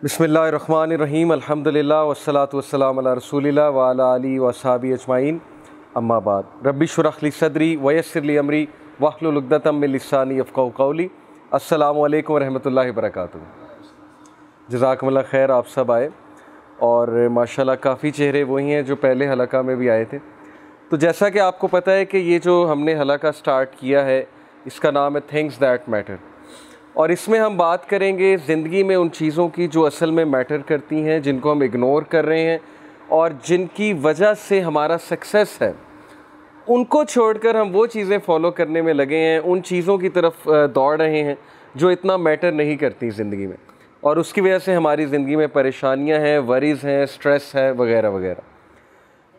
बिस्मिल्लाहिर्रहमानिर्रहीम अल्हम्दुलिल्लाह वस्सलातु वस्सलामु अला रसूलिल्लाह व अला आलिहि व अस्हाबिहि अजमाइन अम्मा बाद रब्बि शुरह ली सदरी व यस्सिर ली अमरी वहलुल उक़दतम मिन लिसानी यफ़क़हू क़ौली। अस्सलामु अलैकुम व रहमतुल्लाहि व बरकातुहू। जज़ाकुमुल्लाह खैर, आप सब आए और माशाल्लाह काफ़ी चेहरे वही हैं जो पहले हलका में भी आए थे। तो जैसा कि आपको पता है कि ये जो हमने हलका स्टार्ट किया है इसका नाम है थिंग्स दैट मैटर, और इसमें हम बात करेंगे ज़िंदगी में उन चीज़ों की जो असल में मैटर करती हैं, जिनको हम इग्नोर कर रहे हैं और जिनकी वजह से हमारा सक्सेस है। उनको छोड़कर हम वो चीज़ें फॉलो करने में लगे हैं, उन चीज़ों की तरफ दौड़ रहे हैं जो इतना मैटर नहीं करती ज़िंदगी में, और उसकी वजह से हमारी ज़िंदगी में परेशानियां हैं, वरीज़ हैं, स्ट्रेस है वगैरह वगैरह।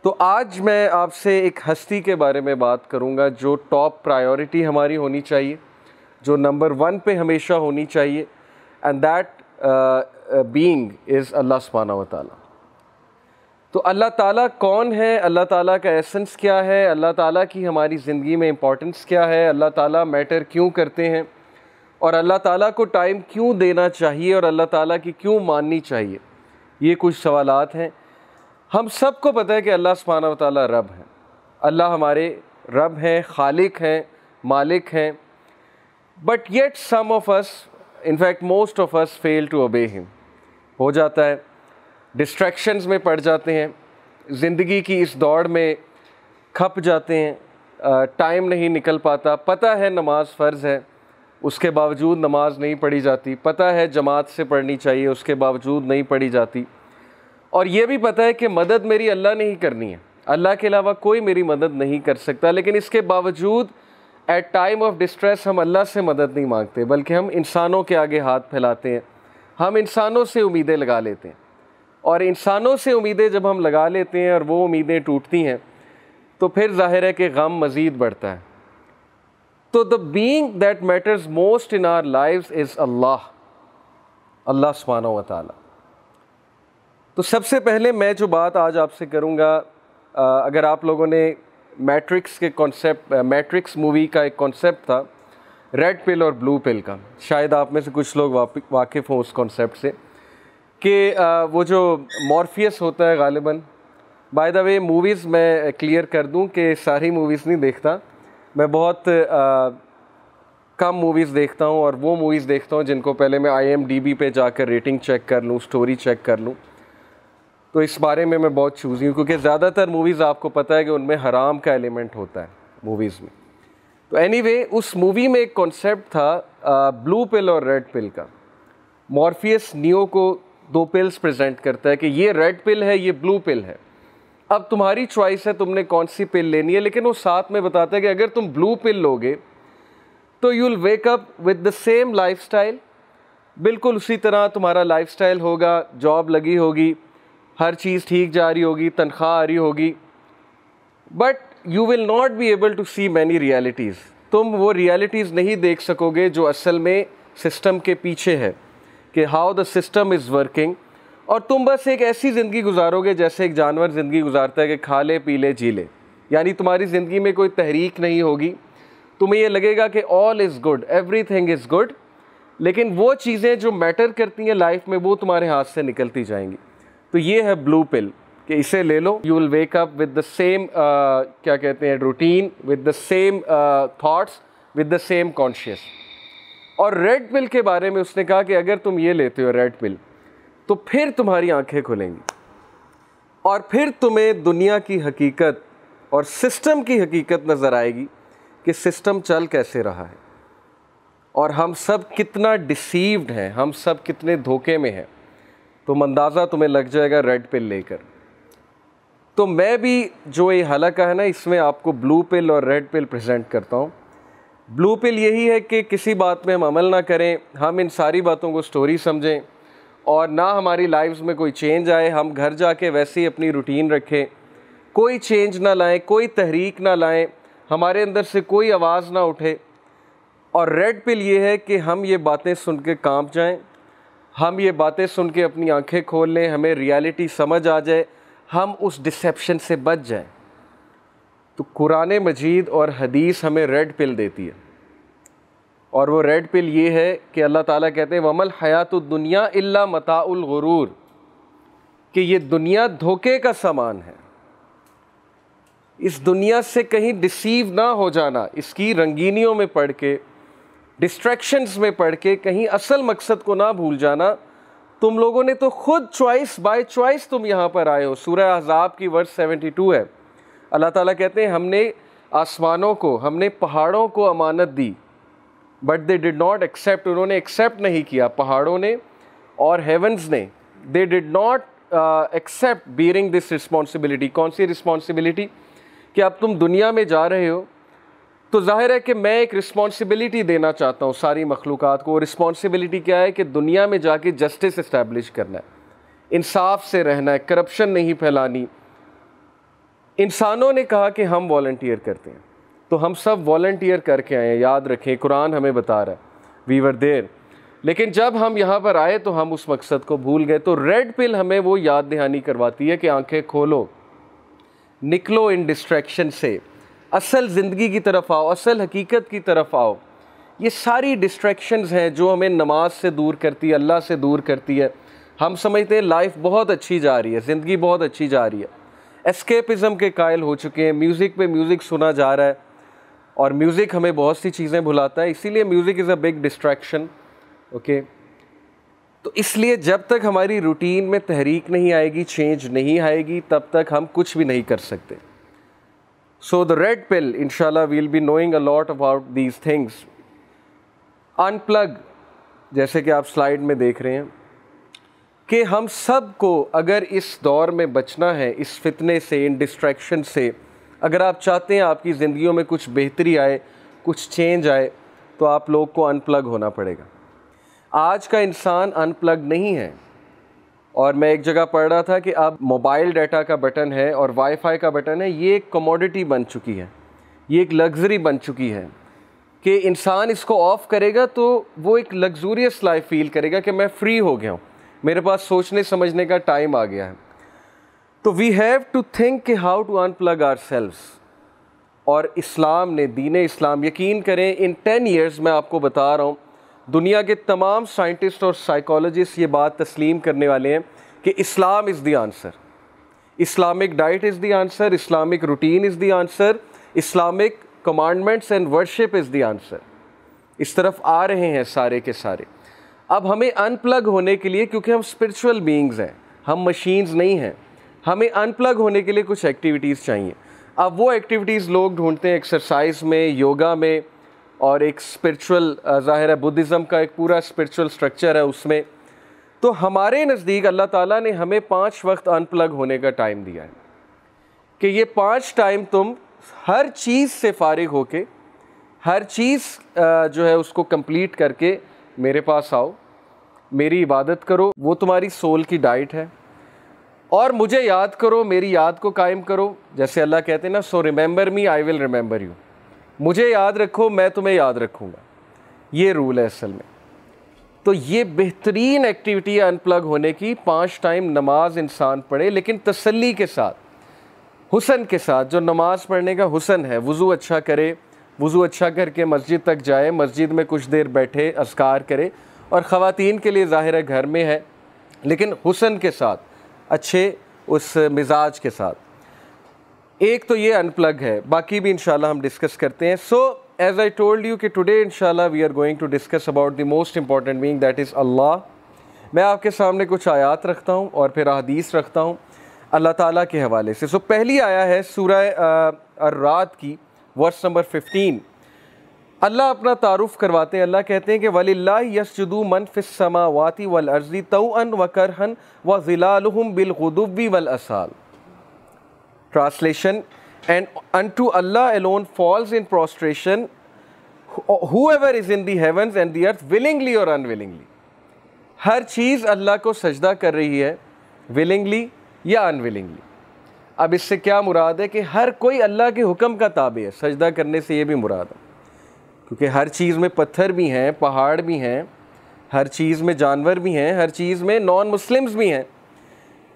तो आज मैं आपसे एक हस्ती के बारे में बात करूंगा जो टॉप प्रायोरिटी हमारी होनी चाहिए, जो नंबर 1 पे हमेशा होनी चाहिए, एंड दैट बीइंग इज़ अल्लाह सुब्हानहू व तआला। तो अल्लाह ताला कौन है, अल्लाह ताला का एसेंस क्या है, अल्लाह ताला की हमारी ज़िंदगी में इम्पोर्टेंस क्या है, अल्लाह ताला मैटर क्यों करते हैं, और अल्लाह ताला को टाइम क्यों देना चाहिए और अल्लाह ताला की क्यों माननी चाहिए, ये कुछ सवालात हैं। हम सबको पता है कि अल्लाह सुब्हानहू व तआला रब हैं, अल्लाह हमारे रब हैं, खालिक हैं, मालिक हैं। But yet some of us, in fact most of us, fail to obey him. हो जाता है, डिस्ट्रैक्शंस में पड़ जाते हैं, ज़िंदगी की इस दौड़ में खप जाते हैं, टाइम नहीं निकल पाता। पता है नमाज फ़र्ज़ है, उसके बावजूद नमाज नहीं पढ़ी जाती। पता है जमात से पढ़नी चाहिए, उसके बावजूद नहीं पढ़ी जाती। और ये भी पता है कि मदद मेरी अल्लाह ने ही करनी है, अल्लाह के अलावा कोई मेरी मदद नहीं कर सकता। लेकिन इसके बावजूद एट टाइम ऑफ डिस्ट्रेस हम अल्लाह से मदद नहीं मांगते, बल्कि हम इंसानों के आगे हाथ फैलाते हैं, हम इंसानों से उम्मीदें लगा लेते हैं। और इंसानों से उम्मीदें जब हम लगा लेते हैं और वो उम्मीदें टूटती हैं तो फिर ज़ाहिर है कि गम मज़ीद बढ़ता है। तो the being that matters most in our lives is Allah, Allah सुब्हानहू व तआला। तो सबसे पहले मैं जो बात आज आपसे करूँगा, अगर आप लोगों ने मैट्रिक्स के कॉन्सेप्ट, मैट्रिक्स मूवी का एक कॉन्सेप्ट था रेड पिल और ब्लू पिल का, शायद आप में से कुछ लोग वाकिफ़ हों उस कॉन्सेप्ट से, कि वो जो मॉर्फियस होता है गालिबन। बाय द वे, मूवीज़ मैं क्लियर कर दूं कि सारी मूवीज़ नहीं देखता, मैं बहुत कम मूवीज़ देखता हूं, और वो मूवीज़ देखता हूं जिनको पहले मैं IMDb पे जाकर रेटिंग चेक कर लूं, स्टोरी चेक कर लूं। तो इस बारे में मैं बहुत चूज़ी हूँ, क्योंकि ज़्यादातर मूवीज़ आपको पता है कि उनमें हराम का एलिमेंट होता है मूवीज़ में। तो एनीवे, उस मूवी में एक कॉन्सेप्ट था ब्लू पिल और रेड पिल का। मॉर्फियस नियो को 2 पिल्स प्रेजेंट करता है कि ये रेड पिल है, ये ब्लू पिल है, अब तुम्हारी चॉइस है तुमने कौन सी पिल लेनी है। लेकिन वो साथ में बताता है कि अगर तुम ब्लू पिल लोगे तो you will wake up with the same lifestyle, बिल्कुल उसी तरह तुम्हारा लाइफस्टाइल होगा, जॉब लगी होगी, हर चीज़ ठीक जा रही होगी, तनख्वाह आ रही होगी, but you will not be able to see many realities. तुम वो रियलिटीज़ नहीं देख सकोगे जो असल में सिस्टम के पीछे है, कि how the system is working. और तुम बस एक ऐसी ज़िंदगी गुजारोगे जैसे एक जानवर ज़िंदगी गुजारता है, कि खा ले पी ले जी ले। यानी तुम्हारी ज़िंदगी में कोई तहरीक नहीं होगी, तुम्हें ये लगेगा कि all is good, everything is good, लेकिन वो चीज़ें जो मैटर करती हैं लाइफ में वो तुम्हारे हाथ से निकलती जाएंगी। तो ये है ब्लू पिल, कि इसे ले लो, you will wake up with the same, क्या कहते हैं, routine, with the same thoughts, with the same conscious. और रेड पिल के बारे में उसने कहा कि अगर तुम ये लेते हो रेड पिल, तो फिर तुम्हारी आंखें खुलेंगी और फिर तुम्हें दुनिया की हकीकत और सिस्टम की हकीकत नज़र आएगी कि सिस्टम चल कैसे रहा है और हम सब कितना डिसीव्ड हैं, हम सब कितने धोखे में हैं। तो अंदाज़ा तुम्हें लग जाएगा रेड पिल लेकर। तो मैं भी जो ये हलका है ना, इसमें आपको ब्लू पिल और रेड पिल प्रेजेंट करता हूँ। ब्लू पिल यही है कि किसी बात में हम अमल ना करें, हम इन सारी बातों को स्टोरी समझें और ना हमारी लाइफ्स में कोई चेंज आए, हम घर जाके वैसे ही अपनी रूटीन रखें, कोई चेंज ना लाएं, कोई तहरीक ना लाएं, हमारे अंदर से कोई आवाज़ ना उठे। और रेड पिल ये है कि हम ये बातें सुन के कांप जाएं, हम ये बातें सुन के अपनी आंखें खोल लें, हमें रियलिटी समझ आ जाए, हम उस डिसेप्शन से बच जाएं। तो कुरान मजीद और हदीस हमें रेड पिल देती है। और वो रेड पिल ये है कि अल्लाह ताला कहते हैं वमल हयातुद दुनिया इल्ला मताउल गुरूर, कि ये दुनिया धोखे का सामान है। इस दुनिया से कहीं डिसीव ना हो जाना, इसकी रंगीनियों में पढ़ के, डिस्ट्रैक्शंस में पढ़ के कहीं असल मकसद को ना भूल जाना। तुम लोगों ने तो खुद चॉइस बाय चॉइस तुम यहाँ पर आए हो। सूरह अहज़ाब की वर्स 72 है। अल्लाह ताला कहते हैं हमने आसमानों को, हमने पहाड़ों को अमानत दी, but they did not accept, उन्होंने एक्सेप्ट नहीं किया पहाड़ों ने और हेवंस ने। They did not accept bearing this responsibility. कौन सी रिस्पॉन्सिबिलिटी? कि अब तुम दुनिया में जा रहे हो तो जाहिर है कि मैं एक रिस्पॉन्सिबिलिटी देना चाहता हूँ सारी मखलूक़ात को। रिस्पॉन्सिबिलिटी क्या है? कि दुनिया में जाके जस्टिस इस्टेब्लिश करना है, इंसाफ से रहना है, करप्शन नहीं फैलानी। इंसानों ने कहा कि हम वॉलंटियर करते हैं, तो हम सब वॉलंटियर करके आए हैं। याद रखें, कुरान हमें बता रहा है वी वर देयर। लेकिन जब हम यहाँ पर आए तो हम उस मकसद को भूल गए। तो रेड पिल हमें वो याद दहानी करवाती है कि आंखें खोलो, निकलो इन डिस्ट्रैक्शन से, असल ज़िंदगी की तरफ आओ, असल हकीकत की तरफ आओ। ये सारी डिस्ट्रैक्शंस हैं जो हमें नमाज से दूर करती है, अल्लाह से दूर करती है। हम समझते हैं लाइफ बहुत अच्छी जा रही है, ज़िंदगी बहुत अच्छी जा रही है, एस्केपिज़म के कायल हो चुके हैं, म्यूज़िक पे म्यूज़िक सुना जा रहा है और म्यूज़िक हमें बहुत सी चीज़ें भुलाता है, इसीलिए music is a big distraction. Okay, तो इसलिए जब तक हमारी रूटीन में तहरीक नहीं आएगी, चेंज नहीं आएगी, तब तक हम कुछ भी नहीं कर सकते। सो द रेड पिल, इंशाल्लाह we will be knowing a lot about these things. Unplug, जैसे कि आप स्लाइड में देख रहे हैं कि हम सब को अगर इस दौर में बचना है, इस फितने से, इन डिस्ट्रैक्शन से, अगर आप चाहते हैं आपकी ज़िंदगियों में कुछ बेहतरी आए, कुछ चेंज आए, तो आप लोग को अनप्लग होना पड़ेगा। आज का इंसान अनप्लग नहीं है। और मैं एक जगह पढ़ रहा था कि अब मोबाइल डाटा का बटन है और वाईफाई का बटन है, ये एक कमोडिटी बन चुकी है, ये एक लग्जरी बन चुकी है कि इंसान इसको ऑफ़ करेगा तो वो एक लग्जूरियस लाइफ फील करेगा कि मैं फ्री हो गया हूँ, मेरे पास सोचने समझने का टाइम आ गया है। तो वी हैव टू थिंक कि हाउ टू अनप्लग आवरसेल्व्स। और इस्लाम ने, दीन इस्लाम, यकीन करें इन 10 ईयर्स मैं आपको बता रहा हूँ, दुनिया के तमाम साइंटिस्ट और साइकोलॉजिस्ट ये बात तस्लीम करने वाले हैं कि Islam is the answer, Islamic diet is the answer, Islamic routine is the answer, Islamic commandments and worship is the answer. इस तरफ आ रहे हैं सारे के सारे। अब हमें अनप्लग होने के लिए, क्योंकि हम स्पिरिचुअल बीइंग्स हैं, हम मशीन्स नहीं हैं, हमें अनप्लग होने के लिए कुछ एक्टिविटीज़ चाहिए। अब वो एक्टिविटीज़ लोग ढूंढते हैं एक्सरसाइज में, योगा में, और एक स्पिरिचुअल, ज़ाहिर है बुद्धिज़्म का एक पूरा स्पिरिचुअल स्ट्रक्चर है उसमें। तो हमारे नज़दीक अल्लाह ताला ने हमें 5 वक्त अनप्लग होने का टाइम दिया है कि ये 5 टाइम तुम हर चीज़ से फारिग होके, हर चीज़ जो है उसको कंप्लीट करके मेरे पास आओ, मेरी इबादत करो, वो तुम्हारी सोल की डाइट है, और मुझे याद करो, मेरी याद को कायम करो। जैसे अल्लाह कहते हैं ना, so remember me I will remember you, मुझे याद रखो मैं तुम्हें याद रखूँगा। ये रूल है असल में। तो ये बेहतरीन एक्टिविटी है अनप्लग होने की। 5 टाइम नमाज इंसान पढ़े, लेकिन तसल्ली के साथ, हुसन के साथ। जो नमाज पढ़ने का हुसन है, वज़ू अच्छा करे, वज़ू अच्छा करके मस्जिद तक जाए, मस्जिद में कुछ देर बैठे, अज़कार करे, और ख़वातीन के लिए ज़ाहिर है घर में है, लेकिन हुसन के साथ, अच्छे उस मिजाज के साथ। एक तो ये अनप्लग है, बाकी भी इंशाल्लाह हम डिस्कस करते हैं। So as I told you कि टुडे इंशाल्लाह we are going to discuss about the most important being, that is Allah. मैं आपके सामने कुछ आयात रखता हूँ और फिर हदीस रखता हूँ अल्लाह ताला के हवाले से। सो पहली आया है सूरह अर्राद की, वर्स नंबर 15। अल्लाह अपना तारुफ करवाते हैं। अल्लाह कहते हैं कि वलिल्लाहि यस्जुदु मन फिस समावाति वल अर्ज़ि तौअन व करहन व ज़िलालुहुम बिल गुदुव्वि वल असाल। Translation, and unto Allah alone falls in prostration whoever is in the heavens and the earth willingly or unwillingly। हर चीज़ अल्लाह को सजदा कर रही है, willingly या unwillingly। अब इससे क्या मुराद है कि हर कोई अल्लाह के हुक्म का ताबे है। सजदा करने से ये भी मुराद है, क्योंकि हर चीज़ में पत्थर भी हैं, पहाड़ भी हैं, हर चीज़ में जानवर भी हैं, हर चीज़ में नॉन मुस्लिम्स भी हैं।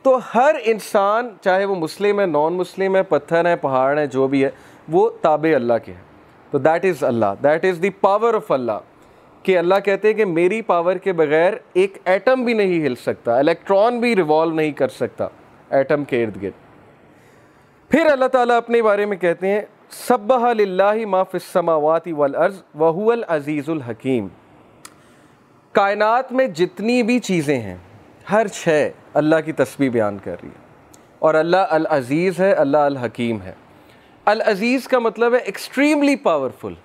तो हर इंसान, चाहे वो मुस्लिम है, नॉन मुस्लिम है, पत्थर है, पहाड़ है, जो भी है, वो ताबे अल्लाह के हैं। तो that is Allah, that is the power of Allah. कि अल्लाह कहते हैं कि मेरी पावर के बगैर एक एटम भी नहीं हिल सकता, इलेक्ट्रॉन भी रिवॉल्व नहीं कर सकता एटम के इर्द गिर्द। फिर अल्लाह ताला अपने बारे में कहते हैं सब्बहा लिल्लाहि मा फिस समावाति वल अर्ज़ व हुवल अज़ीज़ुल हकीम। कायनात में जितनी भी चीज़ें हैं, हर शय अल्लाह की तस्बीह बयान कर रही है। और अल्लाह अल अज़ीज़ है, अल्लाह अल हकीम है। अल अज़ीज़ का मतलब है एक्सट्रीमली पावरफुल,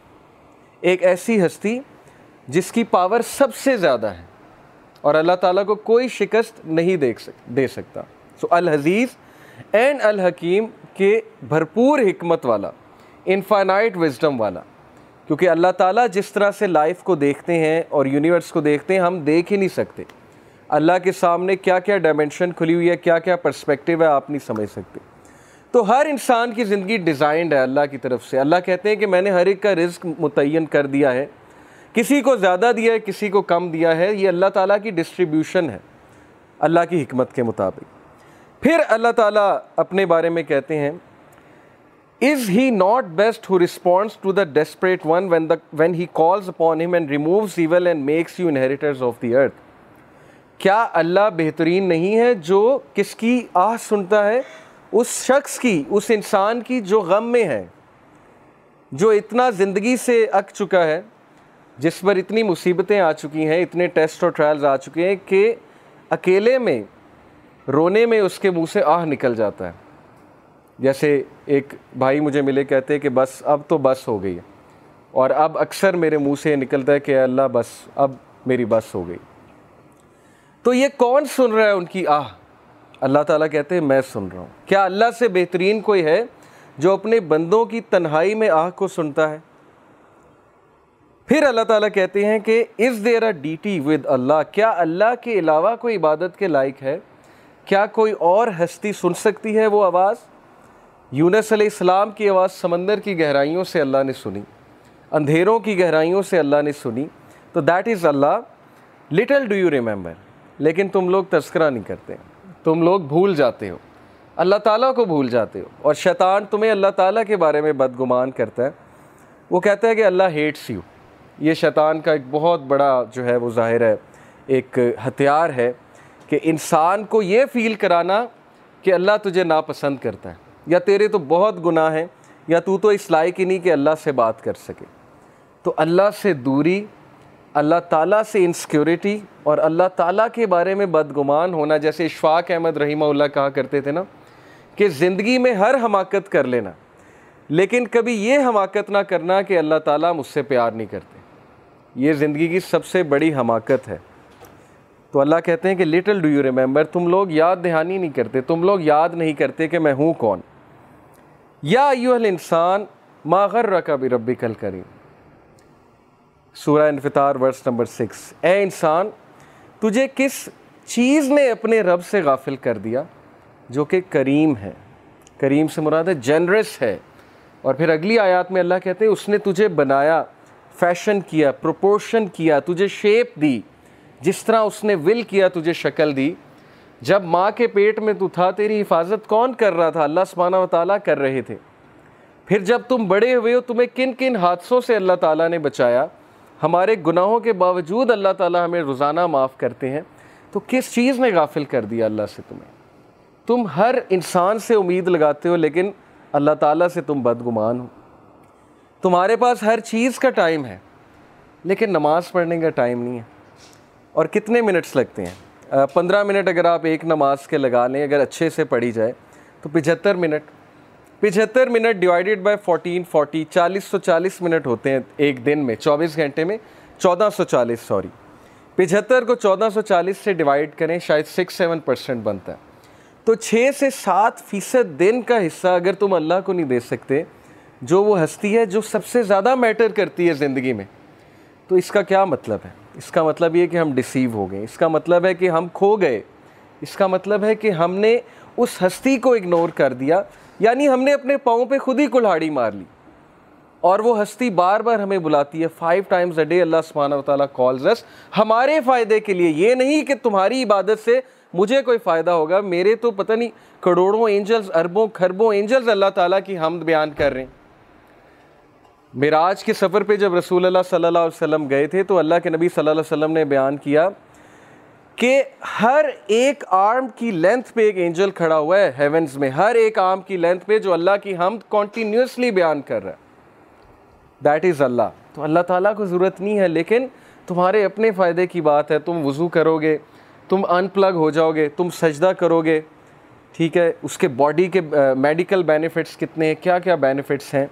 एक ऐसी हस्ती जिसकी पावर सबसे ज़्यादा है और अल्लाह ताला को कोई शिकस्त नहीं दे सकता। सो अल अज़ीज़ एंड अल हकीम के भरपूर हिकमत वाला, इनफाइनाइट विजडम वाला। क्योंकि अल्लाह ताला जिस तरह से लाइफ को देखते हैं और यूनिवर्स को देखते हैं, हम देख ही नहीं सकते। अल्लाह के सामने क्या क्या डायमेंशन खुली हुई है, क्या क्या पर्सपेक्टिव है, आप नहीं समझ सकते। तो हर इंसान की ज़िंदगी डिज़ाइंड है अल्लाह की तरफ से। अल्लाह कहते हैं कि मैंने हर एक का रिज़्क मुतय्यन कर दिया है, किसी को ज़्यादा दिया है, किसी को कम दिया है। ये अल्लाह ताला की डिस्ट्रीब्यूशन है अल्लाह की हिकमत के मुताबिक। फिर अल्लाह ताला अपने बारे में कहते हैं is he not best who responds to the desperate one when he calls upon him and removes evil and makes you inheritors of the earth. क्या अल्लाह बेहतरीन नहीं है जो किसकी आह सुनता है? उस शख्स की, उस इंसान की जो गम में है, जो इतना ज़िंदगी से अक चुका है, जिस पर इतनी मुसीबतें आ चुकी हैं, इतने टेस्ट और ट्रायल्स आ चुके हैं कि अकेले में रोने में उसके मुंह से आह निकल जाता है। जैसे एक भाई मुझे मिले, कहते हैं कि बस अब तो बस हो गई है, और अब अक्सर मेरे मुंह से निकलता है कि अल्लाह बस अब मेरी बस हो गई। तो ये कौन सुन रहा है उनकी आह? अल्लाह ताला कहते हैं मैं सुन रहा हूँ। क्या अल्लाह से बेहतरीन कोई है जो अपने बंदों की तन्हाई में आह को सुनता है? फिर अल्लाह ताला कहते हैं कि is there a deity with Allah, क्या अल्लाह के अलावा कोई इबादत के लायक है? क्या कोई और हस्ती सुन सकती है वो आवाज़? यूनुस अलैहिस्सलाम की आवाज़ समंदर की गहराइयों से अल्लाह ने सुनी, अंधेरों की गहराइयों से अल्लाह ने सुनी। तो that is Allah. Little do you remember, लेकिन तुम लोग तज़किरा नहीं करते, तुम लोग भूल जाते हो, अल्लाह ताला को भूल जाते हो। और शैतान तुम्हें अल्लाह ताला के बारे में बदगुमान करता है। वो कहता है कि अल्लाह हेट्स यू। ये शैतान का एक बहुत बड़ा जो है वो ज़ाहिर है एक हथियार है कि इंसान को ये फ़ील कराना कि अल्लाह तुझे नापसंद करता है, या तेरे तो बहुत गुनाह हैं, या तू तो इस लायक ही नहीं कि अल्लाह से बात कर सके। तो अल्लाह से दूरी, अल्लाह ताला से इनसिक्योरिटी और अल्लाह ताला के बारे में बदगुमान होना, जैसे इशफाक अहमद रहीमहुल्लाह कहा करते थे ना कि ज़िंदगी में हर हमाकत कर लेना, लेकिन कभी ये हमाकत ना करना कि अल्लाह ताला मुझसे प्यार नहीं करते। ये ज़िंदगी की सबसे बड़ी हमाकत है। तो अल्लाह कहते हैं कि लिटिल डू यू रिमेंबर, तुम लोग याद दहानी नहीं करते, तुम लोग याद नहीं करते कि मैं हूँ कौन। या अय्युहल इंसान मा गर्रका बिरब्बिकल करीम, सूरह इन्फितार वर्स नंबर 6। ए इंसान, तुझे किस चीज़ ने अपने रब से गाफिल कर दिया जो कि करीम है। करीम से मुराद है जनरस है। और फिर अगली आयत में अल्लाह कहते हैं उसने तुझे बनाया, फैशन किया, प्रोपोर्शन किया, तुझे शेप दी, जिस तरह उसने विल किया तुझे शक्ल दी। जब माँ के पेट में तू था तेरी हिफाजत कौन कर रहा था? अल्लाह सुब्हानहू व तआला कर रहे थे। फिर जब तुम बड़े हुए हो तुम्हें किन किन हादसों से अल्लाह ताला ने बचाया। हमारे गुनाहों के बावजूद अल्लाह ताला हमें रोज़ाना माफ़ करते हैं। तो किस चीज़ ने गाफिल कर दिया अल्लाह से तुम्हें? तुम हर इंसान से उम्मीद लगाते हो, लेकिन अल्लाह ताला से तुम बदगुमान हो। तुम्हारे पास हर चीज़ का टाइम है, लेकिन नमाज़ पढ़ने का टाइम नहीं है। और कितने मिनट्स लगते हैं? 15 मिनट अगर आप एक नमाज के लगा लें, अगर अच्छे से पढ़ी जाए तो 75 minute. 75 minute divided by 1440, 40 minute होते हैं एक दिन में। 24 घंटे में 1440, सॉरी 75 को 1440 से डिवाइड करें, शायद 6-7% बनता है। तो 6 से 7% दिन का हिस्सा अगर तुम अल्लाह को नहीं दे सकते, जो वो हस्ती है जो सबसे ज़्यादा मैटर करती है ज़िंदगी में, तो इसका क्या मतलब है? इसका मतलब ये कि हम डिसीव हो गए, इसका मतलब है कि हम खो गए, इसका मतलब है कि हमने उस हस्ती को इग्नोर कर दिया, यानी हमने अपने पाँव पे खुद ही कुल्हाड़ी मार ली। और वो हस्ती बार बार हमें बुलाती है। 5 times a day अल्लाह सुब्हानहू व तआला कॉल्स अस, हमारे फ़ायदे के लिए। ये नहीं कि तुम्हारी इबादत से मुझे कोई फ़ायदा होगा। मेरे तो पता नहीं करोड़ों एंजल्स, अरबों खरबों एंजल्स अल्लाह ताला की हमद बयान कर रहे हैं। मिराज के सफ़र पे जब रसूलुल्लाह सल्लल्लाहु अलैहि वसल्लम गए थे तो अल्लाह के नबी सल्लल्लाहु अलैहि वसल्लम ने बयान किया कि हर एक आर्म की लेंथ पे एक एंजल खड़ा हुआ है हेवंस में, हर एक आर्म की लेंथ पे जो अल्लाह की हमद कॉन्टीन्यूसली बयान कर रहा है, दैट इज़ अल्लाह। तो अल्लाह ताला को ज़रूरत नहीं है, लेकिन तुम्हारे अपने फ़ायदे की बात है। तुम वज़ू करोगे, तुम अनप्लग हो जाओगे, तुम सजदा करोगे, ठीक है, उसके बॉडी के मेडिकल बेनिफिट्स कितने हैं, क्या क्या बेनिफिट्स हैं।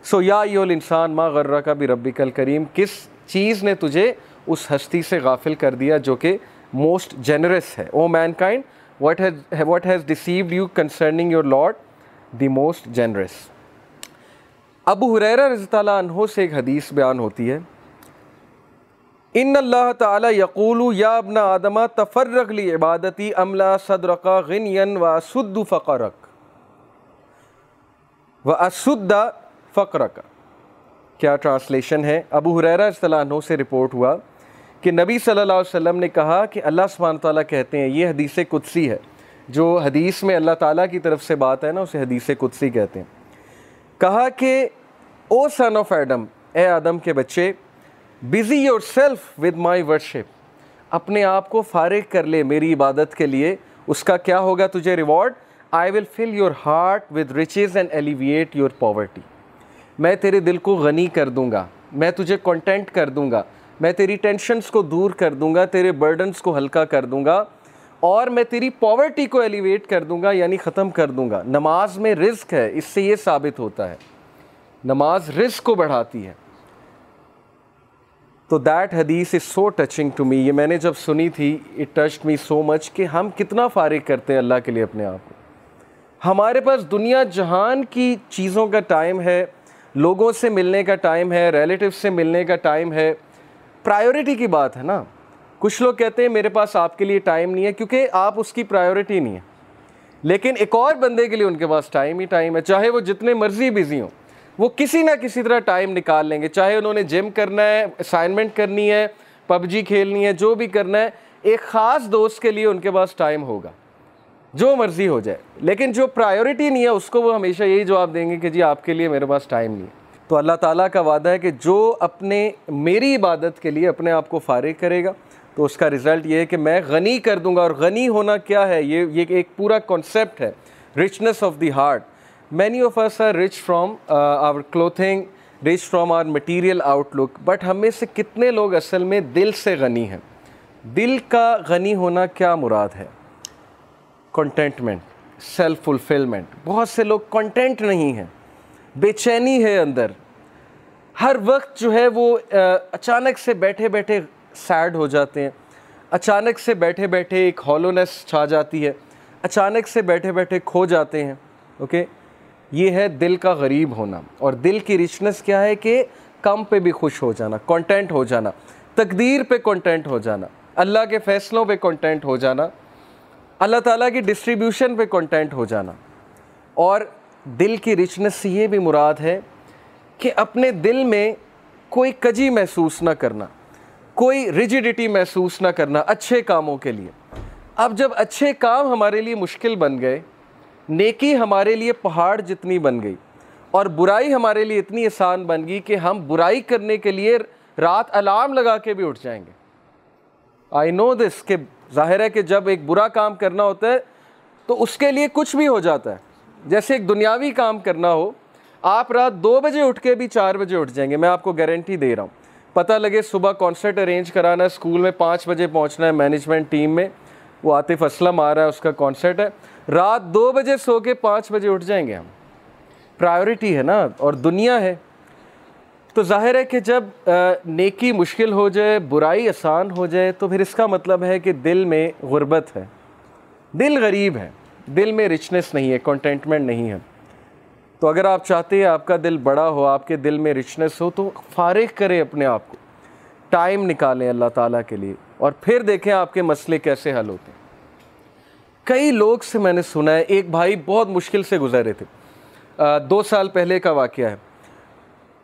सो या अय्युहल इंसान मा गर्रका बि रब्बिकल करीम, किस चीज़ ने तुझे उस हस्ती से गाफिल कर दिया जो कि मोस्ट जेनरस है। O mankind what has deceived you concerning your lord the most generous. Abu Hurairah रज़ी अल्लाह अन्हु से एक हदीस बयान होती है, इन्नल्लाह ताला यक़ूलु या इब्न आदम तफ़र्रग़ ली इबादती अमला सदरका ग़िनियन व असुद्दु फ़क़रक व असुद्दा फ़क़रक। क्या ट्रांसलेशन है? अबू हुरैरा रज़ी अल्लाह अन्हु से रिपोर्ट हुआ कि नबी सल्लल्लाहु अलैहि वसल्लम ने कहा कि अल्लाह सुब्हानहू तआला कहते हैं, ये हदीस कुदसी है, जो हदीस में अल्लाह ताला की तरफ से बात है ना, उसे हदीस कुदसी कहते हैं। कहा कि ओ सन ऑफ एडम, ए आदम के बच्चे, busy your self with my worship, अपने आप को फारिग कर ले मेरी इबादत के लिए, उसका क्या होगा तुझे reward? I will fill your heart with riches and alleviate your poverty. मैं तेरे दिल को गनी कर दूंगा, मैं तुझे कंटेंट कर दूंगा, मैं तेरी टेंशन्स को दूर कर दूंगा, तेरे बर्डन्स को हल्का कर दूंगा, और मैं तेरी पॉवर्टी को एलिवेट कर दूंगा, यानी ख़त्म कर दूंगा। नमाज में रिस्क है, इससे ये साबित होता है नमाज रिस्क को बढ़ाती है। तो that hadith is so touching to me. ये मैंने जब सुनी थी, it touched me so much कि हम कितना फारिग करते हैं अल्लाह के लिए अपने आप को। हमारे पास दुनिया जहान की चीज़ों का टाइम है, लोगों से मिलने का टाइम है, रिलेटिव से मिलने का टाइम है। प्रायोरिटी की बात है ना। कुछ लोग कहते हैं मेरे पास आपके लिए टाइम नहीं है, क्योंकि आप उसकी प्रायोरिटी नहीं है, लेकिन एक और बंदे के लिए उनके पास टाइम ही टाइम है। चाहे वो जितने मर्जी बिजी हों, वो किसी ना किसी तरह टाइम निकाल लेंगे। चाहे उन्होंने जिम करना है, असाइनमेंट करनी है, पबजी खेलनी है, जो भी करना है, एक ख़ास दोस्त के लिए उनके पास टाइम होगा, जो मर्ज़ी हो जाए। लेकिन जो प्रायोरिटी नहीं है उसको वो हमेशा यही जवाब देंगे कि जी आपके लिए मेरे पास टाइम नहीं है। तो अल्लाह ताला का वादा है कि जो अपने मेरी इबादत के लिए अपने आप को फारिग करेगा, तो उसका रिज़ल्ट ये है कि मैं गनी कर दूंगा। और गनी होना क्या है? ये एक पूरा कॉन्सेप्ट है, richness of the heart. Many of us are rich from our clothing, rich from our material outlook, but हम में से कितने लोग असल में दिल से गनी हैं? दिल का गनी होना क्या मुराद है? Contentment, self fulfilment. बहुत से लोग कंटेंट नहीं हैं, बेचैनी है अंदर। हर वक्त जो है वो अचानक से बैठे बैठे सैड हो जाते हैं, अचानक से बैठे बैठे एक हॉलोनेस छा जाती है, अचानक से बैठे बैठे खो जाते हैं। ओके, ये है दिल का गरीब होना। और दिल की रिचनेस क्या है? कि कम पे भी खुश हो जाना, कंटेंट हो जाना, तकदीर पे कंटेंट हो जाना, अल्लाह के फ़ैसलों पे कंटेंट हो जाना, अल्लाह ताला की डिस्ट्रीब्यूशन पे कंटेंट हो जाना। और दिल की रिचनेस से ये भी मुराद है कि अपने दिल में कोई कजी महसूस ना करना, कोई रिजिडिटी महसूस ना करना अच्छे कामों के लिए। अब जब अच्छे काम हमारे लिए मुश्किल बन गए, नेकी हमारे लिए पहाड़ जितनी बन गई, और बुराई हमारे लिए इतनी आसान बन गई कि हम बुराई करने के लिए रात अलार्म लगा के भी उठ जाएंगे। आई नो दिस, कि जाहिर है कि जब एक बुरा काम करना होता है तो उसके लिए कुछ भी हो जाता है। जैसे एक दुनियावी काम करना हो, आप रात 2 बजे उठ के भी 4 बजे उठ जाएंगे, मैं आपको गारंटी दे रहा हूँ। पता लगे सुबह कॉन्सर्ट अरेंज कराना है, स्कूल में 5 बजे पहुँचना है, मैनेजमेंट टीम में वो आतिफ असलम आ रहा है, उसका कॉन्सर्ट है, रात 2 बजे सो के 5 बजे उठ जाएंगे हम। प्रायोरिटी है ना, और दुनिया है। तो जाहिर है कि जब नेकी मुश्किल हो जाए, बुराई आसान हो जाए, तो फिर इसका मतलब है कि दिल में गुर्बत है, दिल गरीब है, दिल में रिचनेस नहीं है, कंटेंटमेंट नहीं है। तो अगर आप चाहते हैं आपका दिल बड़ा हो, आपके दिल में रिचनेस हो, तो फारिग करें अपने आप को, टाइम निकालें अल्लाह ताला के लिए, और फिर देखें आपके मसले कैसे हल होते हैं। कई लोग से मैंने सुना है, एक भाई बहुत मुश्किल से गुजरे थे, 2 साल पहले का वाक़या है,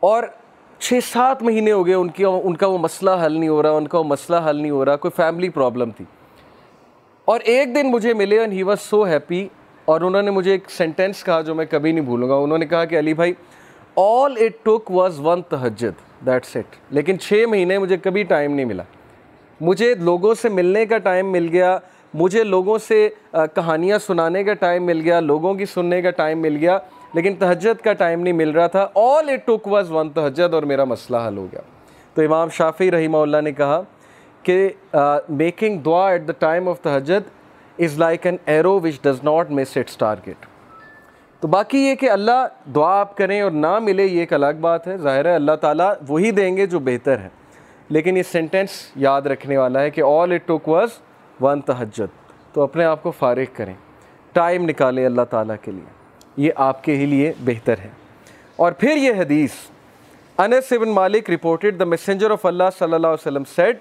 और 6-7 महीने हो गए उनका वो मसला हल नहीं हो रहा, उनका वो मसला हल नहीं हो रहा, कोई फैमिली प्रॉब्लम थी। और एक दिन मुझे मिले and he was so happy, और उन्होंने मुझे एक सेंटेंस कहा जो मैं कभी नहीं भूलूंगा। उन्होंने कहा कि अली भाई, all it took was one तहज्जुद, दैट्स इट। लेकिन 6 महीने मुझे कभी टाइम नहीं मिला। मुझे लोगों से मिलने का टाइम मिल गया, मुझे लोगों से कहानियाँ सुनाने का टाइम मिल गया, लोगों की सुनने का टाइम मिल गया, लेकिन तहज्जुद का टाइम नहीं मिल रहा था। All it took was one तहज्जुद, और मेरा मसला हल हो गया। तो इमाम शाफी रहीमहुल्लाह ने कहा कि मेकिंग दुआ एट द टाइम ऑफ तहज्जुद is like an arrow which does not miss its target. तो बाकी ये कि अल्लाह दुआ आप करें और ना मिले, ये एक अलग बात है। ज़ाहिर है अल्लाह ताला वही देंगे जो बेहतर है, लेकिन ये सेंटेंस याद रखने वाला है कि all it took was one तहज्जुद। तो अपने आप को फारिग करें, टाइम निकालें अल्लाह ताला के लिए, ये आपके ही लिए बेहतर है। और फिर ये हदीस, अनस इब्न मालिक रिपोर्टेड द मैसेंजर ऑफ अल्लाह सल्लल्लाहु अलैहि वसल्लम सेड,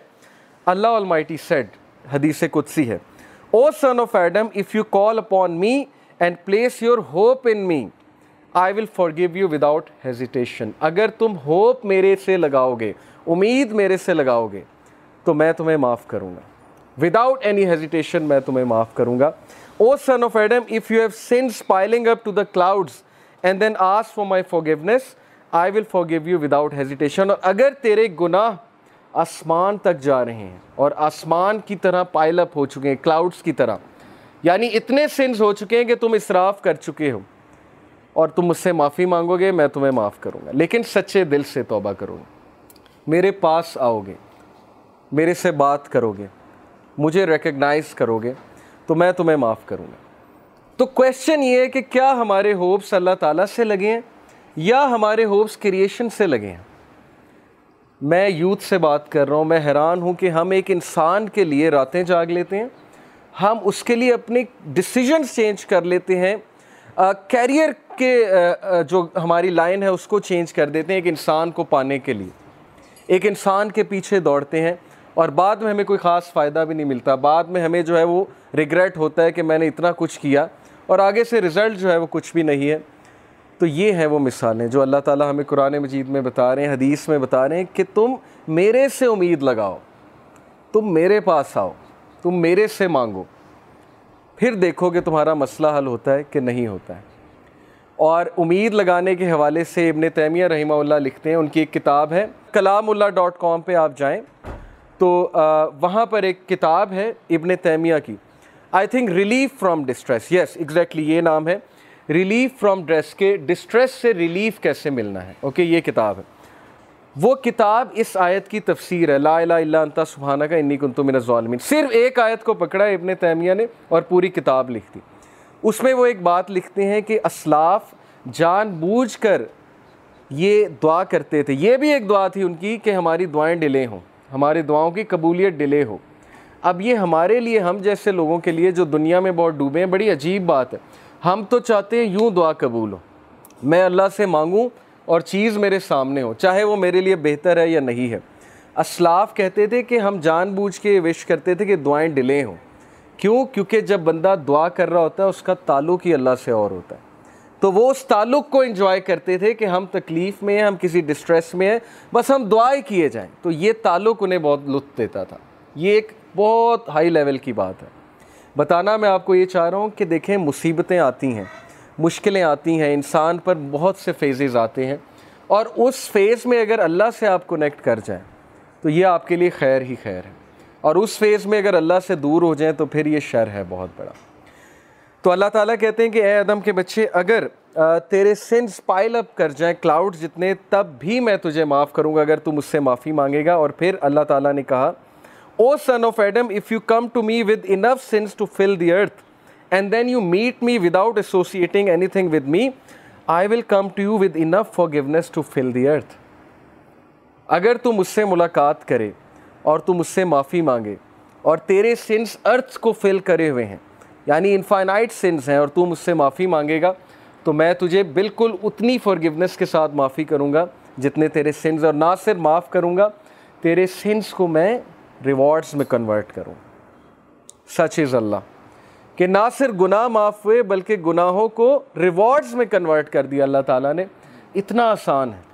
अल्लाह ऑलमाइटी सेड, हदीस कुदसी है, O son of Adam if you call upon me and place your hope in me I will forgive you without hesitation. अगर तुम होप मेरे से लगाओगे, उम्मीद मेरे से लगाओगे, तो मैं तुम्हें माफ़ करूँगा, विदाउट एनी हेजिटेशन मैं तुम्हें माफ़ करूँगा। O son of Adam if you have sins piling up to the clouds and then ask for my forgiveness I will forgive you without hesitation. और अगर तेरे गुनाह आसमान तक जा रहे हैं और आसमान की तरह पाइल अप हो चुके हैं, क्लाउड्स की तरह, यानी इतने सिन्स हो चुके हैं कि तुम इसराफ कर चुके हो, और तुम मुझसे माफ़ी मांगोगे, मैं तुम्हें माफ़ करूँगा, लेकिन सच्चे दिल से तौबा करोगे, मेरे पास आओगे, मेरे से बात करोगे, मुझे रिकग्नाइज़ करोगे, तो मैं तुम्हें माफ़ करूँगा। तो क्वेश्चन ये है कि क्या हमारे होप्स अल्लाह ताला से लगे हैं या हमारे होप्स क्रिएशन से लगे हैं? मैं यूथ से बात कर रहा हूँ, मैं हैरान हूँ कि हम एक इंसान के लिए रातें जाग लेते हैं, हम उसके लिए अपने डिसीजंस चेंज कर लेते हैं, कैरियर के जो हमारी लाइन है उसको चेंज कर देते हैं एक इंसान को पाने के लिए, एक इंसान के पीछे दौड़ते हैं, और बाद में हमें कोई ख़ास फ़ायदा भी नहीं मिलता। बाद में हमें जो है वो रिग्रेट होता है कि मैंने इतना कुछ किया और आगे से रिज़ल्ट जो है वो कुछ भी नहीं है। तो ये हैं वो मिसालें जो अल्लाह ताला हमें कुरान मजीद में बता रहे हैं, हदीस में बता रहे हैं कि तुम मेरे से उम्मीद लगाओ, तुम मेरे पास आओ, तुम मेरे से मांगो, फिर देखो कि तुम्हारा मसला हल होता है कि नहीं होता है। और उम्मीद लगाने के हवाले से इब्न तैमिया रहीमहुल्लाह लिखते हैं, उनकी एक किताब है, कलामुल्लाह.com पे आप जाएं तो वहाँ पर एक किताब है इब्न तैमिया की, I think relief from distress, yes exactly ये नाम है, रिलीफ फ्रॉम ड्रेस के डिस्ट्रेस से रिलीफ कैसे मिलना है। ओके, ये किताब है। वो किताब इस आयत की तफसीर है, ला इलाहा इल्ला अंता सुब्हानका इन्नी कुन्तु मिनज़ ज़ालिमीन। सिर्फ एक आयत को पकड़ा इब्न तैमिया ने और पूरी किताब लिख दी। उसमें वो एक बात लिखते हैं कि असलाफ जानबूझकर ये दुआ करते थे, ये भी एक दुआ थी उनकी कि हमारी दुआएं डिले हों, हमारी दुआओं की कबूलियत डिले हो। अब ये हमारे लिए, हम जैसे लोगों के लिए जो दुनिया में बहुत डूबे हैं, बड़ी अजीब बात है। हम तो चाहते हैं यूँ दुआ कबूल हो, मैं अल्लाह से मांगूँ और चीज़ मेरे सामने हो, चाहे वो मेरे लिए बेहतर है या नहीं है। असलाफ कहते थे कि हम जानबूझ के विश करते थे कि दुआएं डिले हों। क्यों? क्योंकि जब बंदा दुआ कर रहा होता है उसका ताल्लुक़ ही अल्लाह से और होता है, तो वो उस ताल्लुक़ को एंजॉय करते थे कि हम तकलीफ़ में हैं, हम किसी डिस्ट्रेस में हैं, बस हम दुआएं किए जाएं। तो ये ताल्लुक़ उन्हें बहुत लुत्फ़ देता था। ये एक बहुत हाई लेवल की बात है। बताना मैं आपको ये चाह रहा हूँ कि देखें, मुसीबतें आती हैं, मुश्किलें आती हैं, इंसान पर बहुत से फेजेज़ आते हैं, और उस फेज़ में अगर अल्लाह से आप कनेक्ट कर जाएं तो ये आपके लिए खैर ही खैर है, और उस फेज़ में अगर अल्लाह से दूर हो जाएं तो फिर ये शर है बहुत बड़ा। तो अल्लाह ताला कहते हैं कि ए आदम के बच्चे, अगर तेरे सिन्स पाइल अप कर जाएं क्लाउड जितने, तब भी मैं तुझे माफ़ करूँगा अगर तू मुझसे माफ़ी मांगेगा। और फिर अल्लाह ताला ने कहा, O son of Adam if you come to me with enough sins to fill the earth and then you meet me without associating anything with me, I will come to you with enough forgiveness to fill the earth. अगर तू मुझसे मुलाकात करे और तू मुझसे माफ़ी मांगे और तेरे सिन्स अर्थ को फिल करे हुए हैं, यानी इनफाइनाइट सिन्स हैं, और तू मुझसे माफ़ी मांगेगा, तो मैं तुझे बिल्कुल उतनी फॉरगिवनेस के साथ माफ़ी करूँगा जितने तेरे सिन्स, और ना सिर्फ माफ़ करूँगा, तेरे सिन्स को मैं रिवॉर्ड्स में कन्वर्ट करूँ। सच इज़ अल्लाह कि ना सिर्फ गुनाह माफ़ हुए बल्कि गुनाहों को रिवॉर्ड्स में कन्वर्ट कर दिया अल्लाह ताला ने। इतना आसान है।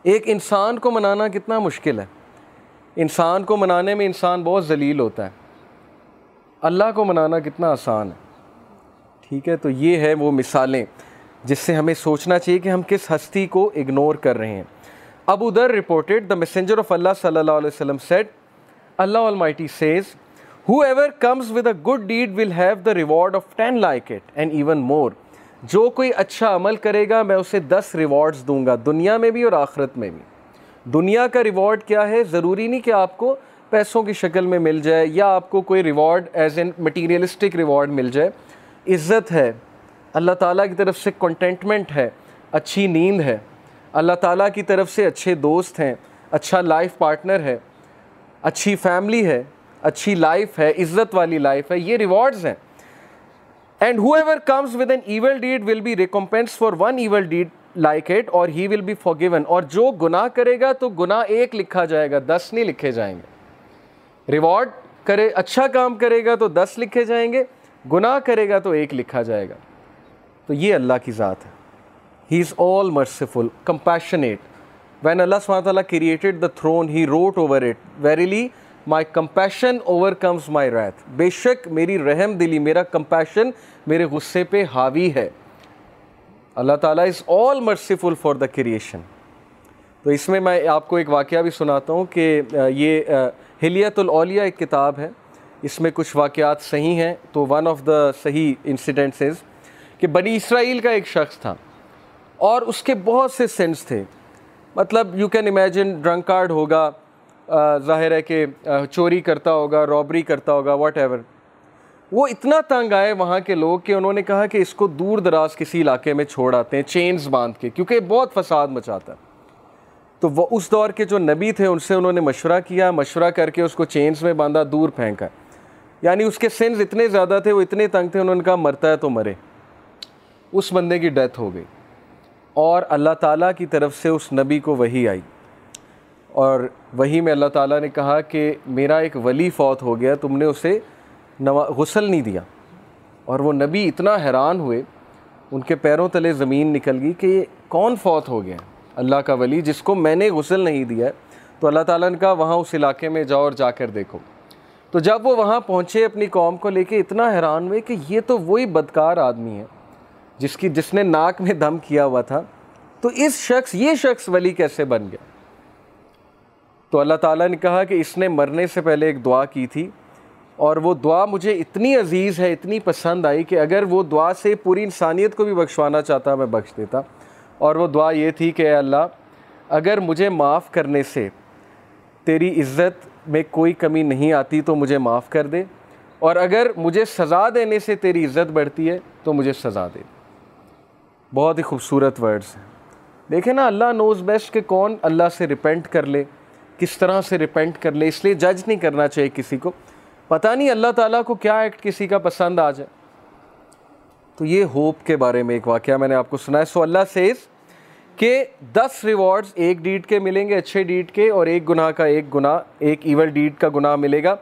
एक इंसान को मनाना कितना मुश्किल है। इंसान को मनाने में इंसान बहुत जलील होता है, अल्लाह को मनाना कितना आसान है। ठीक है, तो ये है वो मिसालें। जिससे हमें सोचना चाहिए कि हम किस हस्ती को इग्नोर कर रहे हैं। अबू दर रिपोर्टेड, द मैसेंजर ऑफ अल्लाह सल्लल्लाहु अलैहि वसल्लम said, Allah almighty says, whoever comes with a good deed will have the reward of 10 like it and even more। जो कोई अच्छा अमल करेगा मैं उसे 10 रिवॉर्ड्स दूंगा, दुनिया में भी और आखिरत में भी। दुनिया का रिवॉर्ड क्या है? ज़रूरी नहीं कि आपको पैसों की शक्ल में मिल जाए या आपको कोई reward as an materialistic reward मिल जाए। इज़्ज़त है, अल्लाह ताला की तरफ से कंटेंटमेंट है, अच्छी नींद है, अल्लाह ताला की तरफ से अच्छे दोस्त हैं, अच्छा लाइफ पार्टनर है, अच्छी फैमिली है, अच्छी लाइफ है, इज़्ज़त वाली लाइफ है, ये रिवॉर्ड्स हैं। And whoever comes with an evil deed will be recompensed for one evil deed like it or he will be forgiven। और जो गुनाह करेगा तो गुनाह 1 लिखा जाएगा, 10 नहीं लिखे जाएंगे। रिवॉर्ड करे, अच्छा काम करेगा तो 10 लिखे जाएंगे, गुनाह करेगा तो 1 लिखा जाएगा। तो ये अल्लाह की ज़ात है। He is all merciful, compassionate. When Allah सुब्हानहू व तआला created the throne he wrote over it, verily my compassion overcomes my wrath. बेशक मेरी रहम दिली, मेरा कंपैशन मेरे गुस्से पे हावी है। अल्लाह ताला is all merciful for the creation. तो इसमें मैं आपको एक वाक़या भी सुनाता हूँ कि ये हिलियतुल औलिया एक किताब है, इसमें कुछ वाक़यात सही हैं। तो वन ऑफ द सही इंसिडेंट्स इज़ कि बनी इसराइल का एक शख्स था और उसके बहुत से सिंस थे। मतलब यू कैन इमेजिन, ड्रंकार्ड होगा, ज़ाहिर है कि चोरी करता होगा, रॉबरी करता होगा, वट एवर। वो इतना तंग आए वहाँ के लोग कि उन्होंने कहा कि इसको दूर दराज किसी इलाके में छोड़ आते हैं, चेन्स बांध के, क्योंकि बहुत फसाद मचाता है। तो वो उस दौर के जो नबी थे उनसे उन्होंने मशवरा किया, मशवरा करके उसको चेन्स में बांधा, दूर फेंका। यानी उसके सिन्स इतने ज़्यादा थे, वो इतने तंग थे, उन्होंने कहा मरता है तो मरे। उस बंदे की डेथ हो गई और अल्लाह ताला की तरफ से उस नबी को वही आई और वही में अल्लाह ताला ने कहा कि मेरा एक वली फ़ौत हो गया, तुमने उसे गुस्ल नहीं दिया। और वो नबी इतना हैरान हुए, उनके पैरों तले ज़मीन निकल गई कि ये कौन फ़ौत हो गया, अल्लाह का वली जिसको मैंने गुस्ल नहीं दिया है। तो अल्लाह ताला ने कहा वहाँ उस इलाके में जाओ और जाकर देखो। तो जब वो वहाँ पहुँचे अपनी कौम को लेके, इतना हैरान हुए कि ये तो वही बदकार आदमी है जिसने नाक में दम किया हुआ था। तो ये शख्स वली कैसे बन गया? तो अल्लाह ताला ने कहा कि इसने मरने से पहले एक दुआ की थी और वो दुआ मुझे इतनी अजीज़ है, इतनी पसंद आई कि अगर वो दुआ से पूरी इंसानियत को भी बख्शवाना चाहता मैं बख्श देता। और वो दुआ ये थी कि अल्लाह, अगर मुझे माफ़ करने से तेरी इज़्ज़त में कोई कमी नहीं आती तो मुझे माफ़ कर दे, और अगर मुझे सज़ा देने से तेरी इज़्ज़त बढ़ती है तो मुझे सज़ा दे। बहुत ही खूबसूरत वर्ड्स हैं। देखें ना, अल्लाह नोज़ बेस्ट कि कौन अल्लाह से रिपेंट कर ले, किस तरह से रिपेंट कर ले। इसलिए जज नहीं करना चाहिए किसी को, पता नहीं अल्लाह ताला को क्या एक्ट किसी का पसंद आ जाए। तो ये होप के बारे में एक वाक़या मैंने आपको सुनाया। सो अल्लाह सेज़ कि 10 रिवॉर्ड्स एक डीड के मिलेंगे, अच्छे डीड के, और एक गुनाह का एक गुनाह, एक ईवल डीड का गुनाह मिलेगा।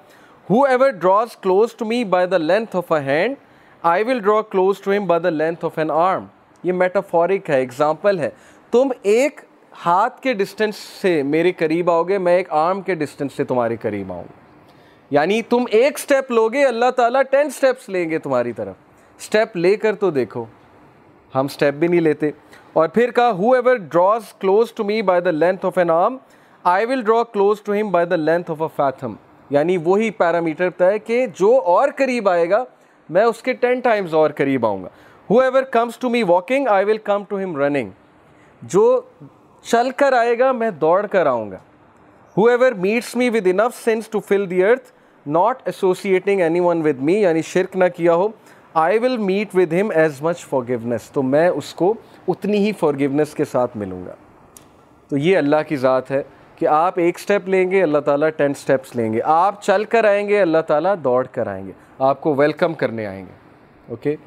Whoever draws close to me by the length of a hand, I will draw close to him by the length of an arm। ये मेटाफोरिक है, एग्जाम्पल है। तुम एक हाथ के डिस्टेंस से मेरे करीब आओगे, मैं एक आर्म के डिस्टेंस से तुम्हारे करीब आऊँगा। यानी तुम एक स्टेप लोगे, अल्लाह ताला 10 स्टेप्स लेंगे तुम्हारी तरफ। स्टेप लेकर तो देखो, हम स्टेप भी नहीं लेते। और फिर कहा whoever draws close to me by the length of an arm, I will draw close to him by the length of a fathom। यानी वही पैरामीटर तय कि जो और करीब आएगा मैं उसके 10 टाइम्स और करीब आऊँगा। Whoever comes to me walking, I will come to him running। जो चल कर आएगा मैं दौड़ कर आऊँगा। Whoever meets me with enough sins to fill the earth, not associating anyone with me, यानी शिरक ना किया हो, I will meet with him as much forgiveness। तो मैं उसको उतनी ही forgiveness के साथ मिलूँगा। तो ये अल्लाह की ज़ात है कि आप एक स्टेप लेंगे, अल्लाह ताला 10 स्टेप्स लेंगे। आप चल कर आएंगे, अल्लाह ताला दौड़ कर आएंगे, आपको वेलकम करने आएंगे। ओके,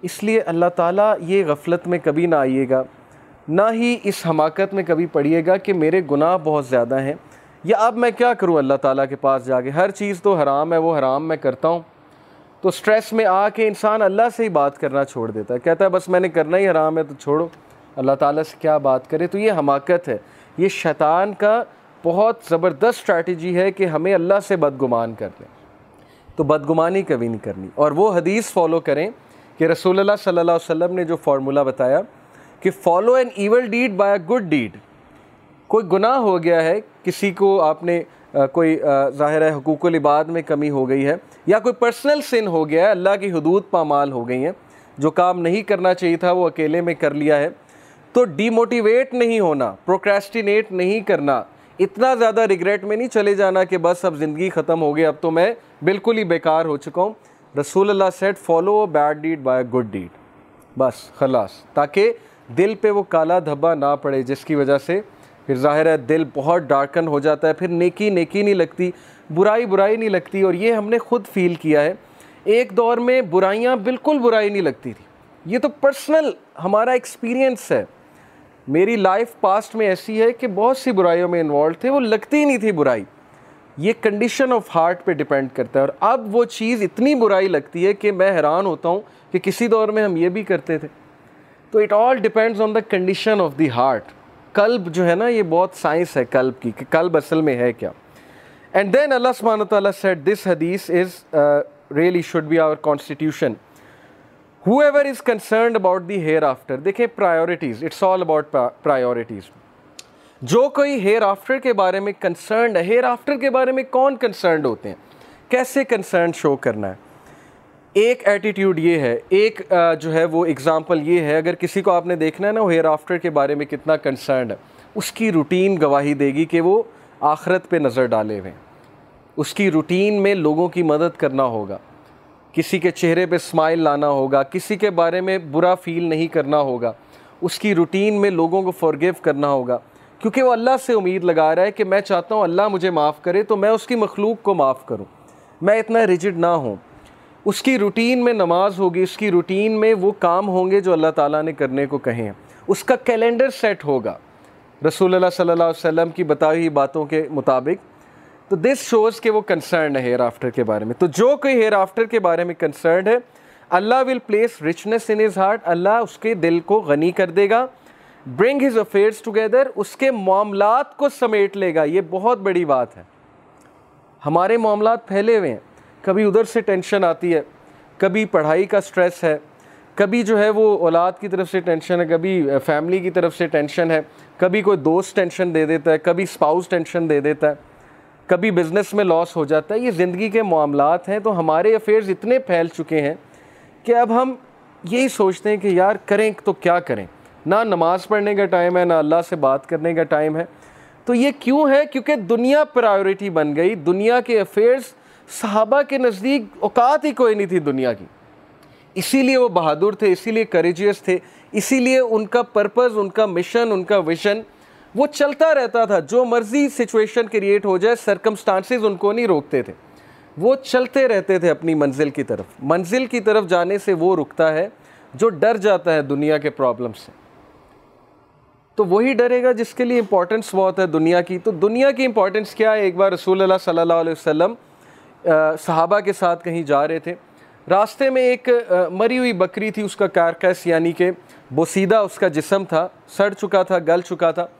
इसलिए अल्लाह ताला ये गफलत में कभी ना आइएगा, ना ही इस हमाकत में कभी पड़िएगा कि मेरे गुनाह बहुत ज़्यादा हैं, या अब मैं क्या करूँ अल्लाह ताला के पास जाके, हर चीज़ तो हराम है, वो हराम मैं करता हूँ। तो स्ट्रेस में आके इंसान अल्लाह से ही बात करना छोड़ देता है, कहता है बस मैंने करना ही हराम है तो छोड़ो, अल्लाह ताला से क्या बात करे। तो ये हमाकत है, ये शैतान का बहुत ज़बरदस्त स्ट्रैटेजी है कि हमें अल्लाह से बदगुमान कर लें। तो बदगुमानी कभी नहीं करनी, और वो हदीस फॉलो करें कि रसूलुल्लाह सल्लल्लाहु अलैहि वसल्लम ने जो फार्मूला बताया कि follow an evil deed by a good deed. कोई गुनाह हो गया है, किसी को आपने कोई ज़ाहिर है हुकूकुल इबाद में कमी हो गई है, या कोई पर्सनल सिन हो गया है, अल्लाह की हुदूद पामाल हो गई हैं, जो काम नहीं करना चाहिए था वो अकेले में कर लिया है, तो डीमोटिवेट नहीं होना, प्रोक्रेस्टिनेट नहीं करना, इतना ज़्यादा रिग्रेट में नहीं चले जाना कि बस अब ज़िंदगी ख़त्म हो गई, अब तो मैं बिल्कुल ही बेकार हो चुका हूँ। Rasulullah said follow a bad deed by a good deed, बस खलास, ताकि दिल पे वो काला धब्बा ना पड़े जिसकी वजह से फिर ज़ाहिर है दिल बहुत डार्कन हो जाता है, फिर नेकी नेकी नहीं लगती, बुराई बुराई नहीं लगती। और ये हमने ख़ुद फील किया है, एक दौर में बुराइयाँ बिल्कुल बुराई नहीं लगती थी, ये तो पर्सनल हमारा एक्सपीरियंस है। मेरी लाइफ पास्ट में ऐसी है कि बहुत सी बुराइयों में इन्वॉल्व थे, वो लगती ही नहीं थी बुराई। ये कंडीशन ऑफ हार्ट पे डिपेंड करता है। और अब वो चीज़ इतनी बुराई लगती है कि मैं हैरान होता हूँ कि किसी दौर में हम ये भी करते थे। तो it all depends on the condition of the heart. कल्ब जो है ना, ये बहुत साइंस है कल्ब की, कि कल्ब असल में है क्या। एंड देन अल्लाह सुब्हानहू व तआला said this hadith is really should be our constitution, whoever is concerned about the hereafter। देखें priorities, it's all about priorities. जो कोई हेयर आफ्टर के बारे में कंसर्न है, हेयर आफ्टर के बारे में कौन कंसर्न होते हैं, कैसे कंसर्न शो करना है, एक एटीट्यूड ये है, एक जो है वो एग्ज़ाम्पल ये है। अगर किसी को आपने देखना है ना वो हेयर आफ्टर के बारे में कितना कंसर्न है, उसकी रूटीन गवाही देगी कि वो आखरत पे नज़र डाले हुए हैं। उसकी रूटीन में लोगों की मदद करना होगा, किसी के चेहरे पे स्माइल लाना होगा, किसी के बारे में बुरा फील नहीं करना होगा, उसकी रूटीन में लोगों को फॉरगिव करना होगा, क्योंकि वो अल्लाह से उम्मीद लगा रहा है कि मैं चाहता हूँ अल्लाह मुझे माफ़ करे तो मैं उसकी मखलूक को माफ़ करूँ, मैं इतना रिजिड ना हूँ। उसकी रूटीन में नमाज होगी, उसकी रूटीन में वो काम होंगे जो अल्लाह ताला ने करने को कहे हैं, उसका कैलेंडर सेट होगा रसूलुल्लाह सल्लल्लाहु अलैहि वसल्लम की बताई हुई बातों के मुताबिक। तो दिस शोज़ कि वो कंसर्न है हेयर आफ्टर के बारे में। तो जो कोई हेयर आफ्टर के बारे में कंसर्न है, Allah will place richness in his heart, Allah उसके दिल को गनी कर देगा। ब्रिंग हिज अफेयर्स टुगेदर, उसके मामलात को समेट लेगा। ये बहुत बड़ी बात है। हमारे मामलात फैले हुए हैं, कभी उधर से टेंशन आती है, कभी पढ़ाई का स्ट्रेस है, कभी जो है वो औलाद की तरफ से टेंशन है, कभी फैमिली की तरफ से टेंशन है, कभी कोई दोस्त टेंशन दे देता है, कभी स्पाउस टेंशन दे देता है, कभी बिज़नेस में लॉस हो जाता है। ये ज़िंदगी के मामलात हैं। तो हमारे अफेयर्स इतने फैल चुके हैं कि अब हम यही सोचते हैं कि यार करें तो क्या करें, ना नमाज़ पढ़ने का टाइम है, ना अल्लाह से बात करने का टाइम है। तो ये क्यों है? क्योंकि दुनिया प्रायोरिटी बन गई। दुनिया के अफेयर्स, सहाबा के नज़दीक औकात ही कोई नहीं थी दुनिया की, इसीलिए वो बहादुर थे, इसीलिए करेजियस थे, इसीलिए उनका पर्पज़, उनका मिशन, उनका विजन वो चलता रहता था। जो मर्जी सिचुएशन क्रिएट हो जाए, सर्कमस्टांसेस उनको नहीं रोकते थे, वो चलते रहते थे अपनी मंजिल की तरफ। मंजिल की तरफ जाने से वो रुकता है जो डर जाता है दुनिया के प्रॉब्लम से। तो वही डरेगा जिसके लिए इंपॉर्टेंस बहुत है दुनिया की। तो दुनिया की इंपॉर्टेंस क्या है? एक बार रसूलुल्लाह सल्लल्लाहु अलैहि वसल्लम सहाबा के साथ कहीं जा रहे थे, रास्ते में एक मरी हुई बकरी थी, उसका कारकस यानी कि बोसीदा उसका जिस्म था, सड़ चुका था, गल चुका था।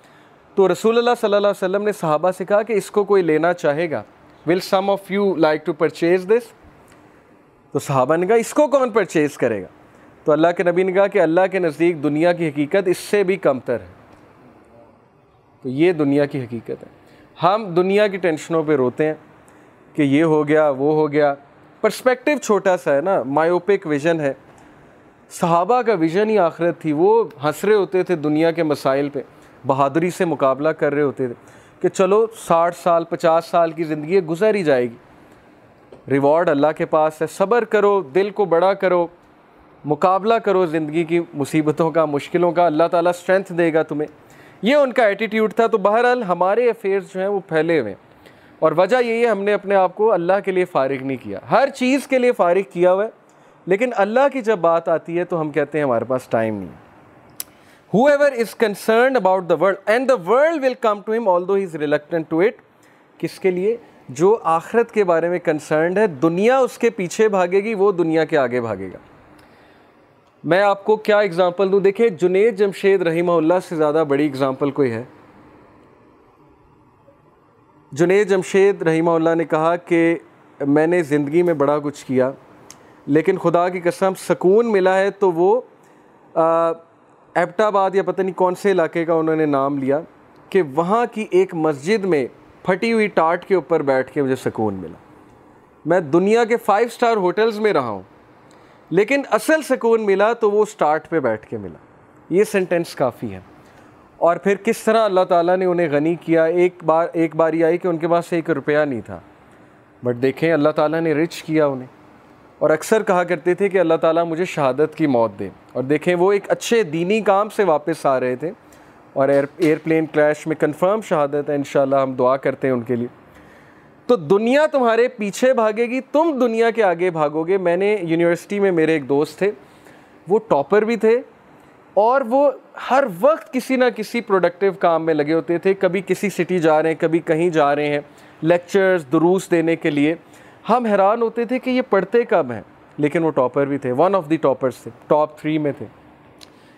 तो रसूलुल्लाह सल्लल्लाहु अलैहि वसल्लम ने सहाबा से कहा कि इसको कोई लेना चाहेगा, will some of you like to purchase this? तो सहाबा ने कहा इसको कौन परचेज़ करेगा? तो अल्लाह के नबी ने कहा कि अल्लाह के नज़दीक दुनिया की हकीकत इससे भी कमतर है। तो ये दुनिया की हकीकत है। हम दुनिया की टेंशनों पे रोते हैं कि ये हो गया, वो हो गया। पर्सपेक्टिव छोटा सा है ना, मायोपिक विज़न है। सहाबा का विज़न ही आखिरत थी। वो हंस रहे होते थे दुनिया के मसाइल पे, बहादुरी से मुकाबला कर रहे होते थे कि चलो 60 साल 50 साल की ज़िंदगी गुजर ही जाएगी, रिवॉर्ड अल्लाह के पास है, सब्र करो, दिल को बड़ा करो, मुकाबला करो ज़िंदगी की मुसीबतों का, मुश्किलों का, अल्लाह ताला स्ट्रेंथ देगा तुम्हें। ये उनका एटीट्यूड था। तो बहरहाल हमारे अफेयर्स जो हैं वो फैले हुए हैं, और वजह यही है हमने अपने आप को अल्लाह के लिए फ़ारिग नहीं किया। हर चीज़ के लिए फ़ारिग किया हुआ है, लेकिन अल्लाह की जब बात आती है तो हम कहते हैं हमारे पास टाइम नहीं है। Whoever is concerned about the world and the world will come to him although he is reluctant to it। किसके लिए? जो आखिरत के बारे में कंसर्न है। दुनिया उसके पीछे भागेगी, वो दुनिया के आगे भागेगा। मैं आपको क्या एग्जांपल दूं? देखिए, जुनैद जमशेद रहीमहुल्लाह से ज़्यादा बड़ी एग्जांपल कोई है? जुनैद जमशेद रहीमहुल्लाह ने कहा कि मैंने ज़िंदगी में बड़ा कुछ किया, लेकिन खुदा की कसम सुकून मिला है तो वो एबटाबाद या पता नहीं कौन से इलाके का उन्होंने नाम लिया कि वहाँ की एक मस्जिद में फटी हुई टाट के ऊपर बैठ के मुझे सुकून मिला। मैं दुनिया के 5 स्टार होटल्स में रहा हूँ, लेकिन असल सुकून मिला तो वो स्टार्ट पे बैठ के मिला। ये सेंटेंस काफ़ी है। और फिर किस तरह अल्लाह ताला ने उन्हें गनी किया। एक बारी आई कि उनके पास 1 रुपया नहीं था, बट देखें अल्लाह ताला ने रिच किया उन्हें। और अक्सर कहा करते थे कि अल्लाह ताला मुझे शहादत की मौत दे। और देखें वो एक अच्छे दीनी काम से वापस आ रहे थे और एयरप्लेन क्रैश में कंफर्म शहादत है, इंशाल्लाह हम दुआ करते हैं उनके लिए। तो दुनिया तुम्हारे पीछे भागेगी, तुम दुनिया के आगे भागोगे। मैंने यूनिवर्सिटी में मेरे एक दोस्त थे, वो टॉपर भी थे और वो हर वक्त किसी ना किसी प्रोडक्टिव काम में लगे होते थे। कभी किसी सिटी जा रहे हैं, कभी कहीं जा रहे हैं, लेक्चर्स दुरूस देने के लिए। हम हैरान होते थे कि ये पढ़ते कब हैं, लेकिन वो टॉपर भी थे, वन ऑफ द टॉपर्स थे, टॉप 3 में थे।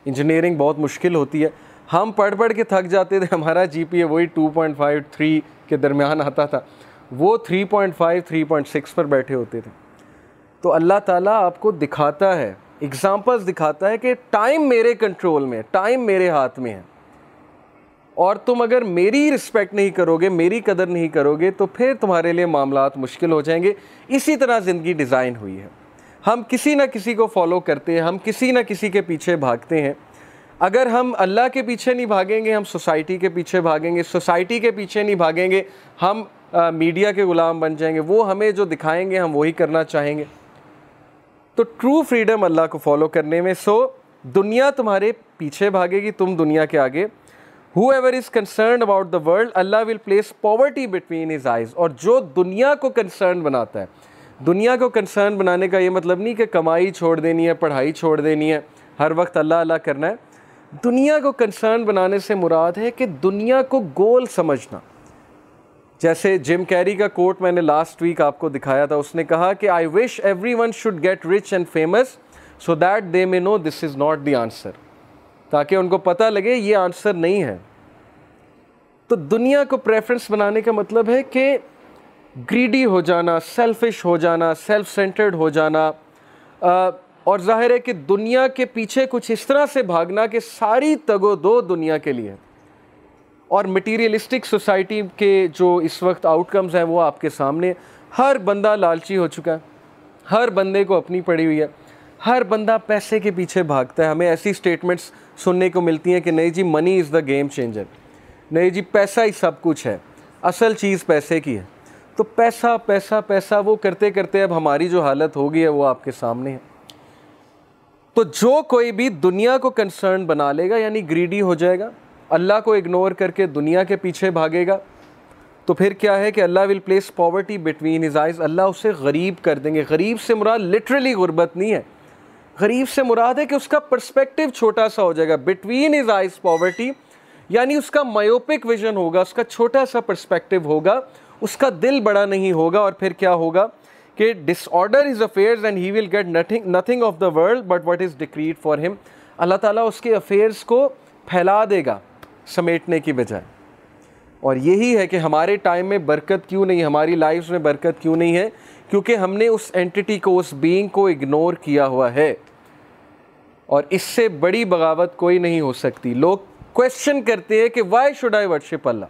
इंजीनियरिंग बहुत मुश्किल होती है, हम पढ़ के थक जाते थे। हमारा जीपीए वही 2.5 3 के दरमियान आता था, वो 3.5 3.6 पर बैठे होते थे। तो अल्लाह ताला आपको दिखाता है, एग्जाम्पल्स दिखाता है कि टाइम मेरे कंट्रोल में, टाइम मेरे हाथ में है। और तुम अगर मेरी रिस्पेक्ट नहीं करोगे, मेरी कदर नहीं करोगे, तो फिर तुम्हारे लिए मामलात मुश्किल हो जाएंगे। इसी तरह ज़िंदगी डिज़ाइन हुई है। हम किसी ना किसी को फॉलो करते हैं, हम किसी ना किसी के पीछे भागते हैं। अगर हम अल्लाह के पीछे नहीं भागेंगे, हम सोसाइटी के पीछे भागेंगे। सोसाइटी के पीछे नहीं भागेंगे, हम मीडिया के ग़ुलाम बन जाएंगे। वो हमें जो दिखाएंगे हम वही करना चाहेंगे। तो ट्रू फ्रीडम अल्लाह को फॉलो करने में। सो दुनिया तुम्हारे पीछे भागेगी, तुम दुनिया के आगे। Whoever is concerned about the world, Allah will place poverty between his eyes। और जो दुनिया को कंसर्न बनाता है, दुनिया को कंसर्न बनाने का ये मतलब नहीं कि कमाई छोड़ देनी है, पढ़ाई छोड़ देनी है, हर वक्त अल्लाह अल्लाह करना है। दुनिया को कंसर्न बनाने से मुराद है कि दुनिया को गोल समझना। जैसे जिम कैरी का कोट मैंने लास्ट वीक आपको दिखाया था, उसने कहा कि I wish everyone should get rich and famous so that they may know this is not the answer, ताकि उनको पता लगे ये आंसर नहीं है। तो दुनिया को प्रेफरेंस बनाने का मतलब है कि ग्रीडी हो जाना, सेल्फिश हो जाना, सेल्फ सेंटर्ड हो जाना। और जाहिर है कि दुनिया के पीछे कुछ इस तरह से भागना कि सारी तगो-दो दुनिया के लिए। और मटीरियलिस्टिक सोसाइटी के जो इस वक्त आउटकम्स हैं वो आपके सामने। हर बंदा लालची हो चुका है, हर बंदे को अपनी पड़ी हुई है, हर बंदा पैसे के पीछे भागता है। हमें ऐसी स्टेटमेंट्स सुनने को मिलती हैं कि नहीं जी money is the game changer, नहीं जी पैसा ही सब कुछ है, असल चीज़ पैसे की है। तो पैसा पैसा पैसा वो करते करते अब हमारी जो हालत हो गई है वो आपके सामने है। तो जो कोई भी दुनिया को कंसर्न बना लेगा, यानी ग्रीडी हो जाएगा, अल्लाह को इग्नोर करके दुनिया के पीछे भागेगा, तो फिर क्या है कि Allah will place poverty between his eyes. Allah उसे गरीब कर देंगे। गरीब से मुराद लिटरली गुर्बत नहीं है, गरीब से मुराद है कि उसका पर्सपेक्टिव छोटा सा हो जाएगा। बिटवीन हिज आइज़ पॉवर्टी, यानी उसका मायोपिक विजन होगा, उसका छोटा सा पर्सपेक्टिव होगा, उसका दिल बड़ा नहीं होगा। और फिर क्या होगा कि disorder his affairs and he will get nothing of the world but what is decreed for him. Allah ताला उसके अफेयर्स को फैला देगा समेटने की बजाय। और यही है कि हमारे टाइम में बरकत क्यों नहीं, हमारी लाइफ में बरकत क्यों नहीं है, क्योंकि हमने उस एंटिटी को, उस बीइंग को इग्नोर किया हुआ है। और इससे बड़ी बगावत कोई नहीं हो सकती। लोग क्वेश्चन करते हैं कि why should I worship Allah.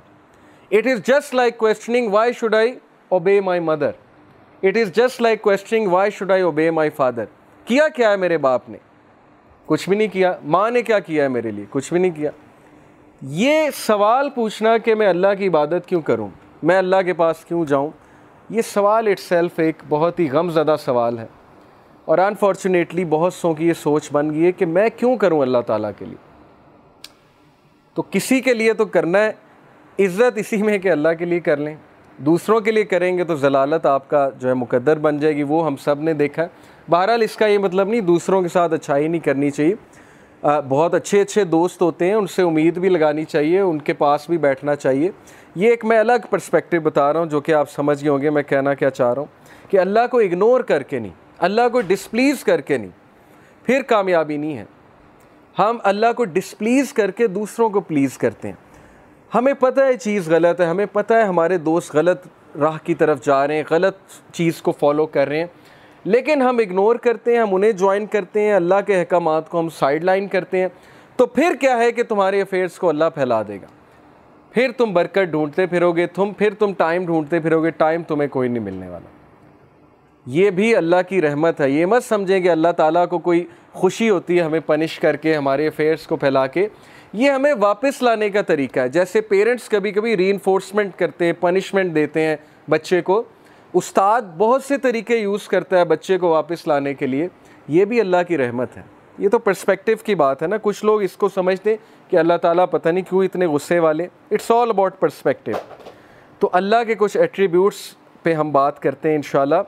It is just like questioning why should I obey my mother. It is just like questioning why should I obey my father. किया क्या है मेरे बाप ने? कुछ भी नहीं किया। माँ ने क्या किया है मेरे लिए? कुछ भी नहीं किया। ये सवाल पूछना कि मैं अल्लाह की इबादत क्यों करूं, मैं अल्लाह के पास क्यों जाऊं, ये सवाल इटसेल्फ एक बहुत ही गमज़दा सवाल है। और अनफॉर्चुनेटली बहुत सौ की ये सोच बन गई है कि मैं क्यों करूं अल्लाह ताला के लिए। तो किसी के लिए तो करना है, इज़्ज़त इसी में है कि अल्लाह के लिए कर लें। दूसरों के लिए करेंगे तो ज़लालत आपका जो है मुकद्दर बन जाएगी, वो हम सब ने देखा है। बहरहाल इसका ये मतलब नहीं दूसरों के साथ अच्छाई नहीं करनी चाहिए। बहुत अच्छे अच्छे दोस्त होते हैं, उनसे उम्मीद भी लगानी चाहिए, उनके पास भी बैठना चाहिए। ये एक मैं अलग पर्सपेक्टिव बता रहा हूँ जो कि आप समझ गए होंगे मैं कहना क्या चाह रहा हूँ, कि अल्लाह को इग्नोर करके नहीं, अल्लाह को डिसप्लीज़ करके नहीं, फिर कामयाबी नहीं है। हम अल्लाह को डिसप्लीज़ करके दूसरों को प्लीज़ करते हैं। हमें पता है चीज़ गलत है, हमें पता है हमारे दोस्त गलत राह की तरफ जा रहे हैं, गलत चीज़ को फॉलो कर रहे हैं, लेकिन हम इग्नोर करते हैं, हम उन्हें ज्वाइन करते हैं, अल्लाह के अहकामात को हम साइड लाइन करते हैं, तो फिर क्या है कि तुम्हारे अफेयर्स को अल्लाह फैला देगा। फिर तुम बरकत ढूंढते फिरोगे, फिर तुम टाइम ढूंढते फिरोगे, टाइम तुम्हें कोई नहीं मिलने वाला। ये भी अल्लाह की रहमत है। ये मत समझें कि अल्लाह ताला को कोई खुशी होती है हमें पनिश करके, हमारे अफेयर्स को फैला के। ये हमें वापस लाने का तरीका है। जैसे पेरेंट्स कभी कभी रीइंफोर्समेंट करते हैं, पनिशमेंट देते हैं बच्चे को, उस्ताद बहुत से तरीके यूज़ करता है बच्चे को वापस लाने के लिए। ये भी अल्लाह की रहमत है। ये तो पर्सपेक्टिव की बात है ना। कुछ लोग इसको समझते हैं कि अल्लाह ताला पता नहीं क्यों इतने गुस्से वाले। It's all about perspective. तो अल्लाह के कुछ एट्रीब्यूट्स पे हम बात करते हैं इंशाल्लाह।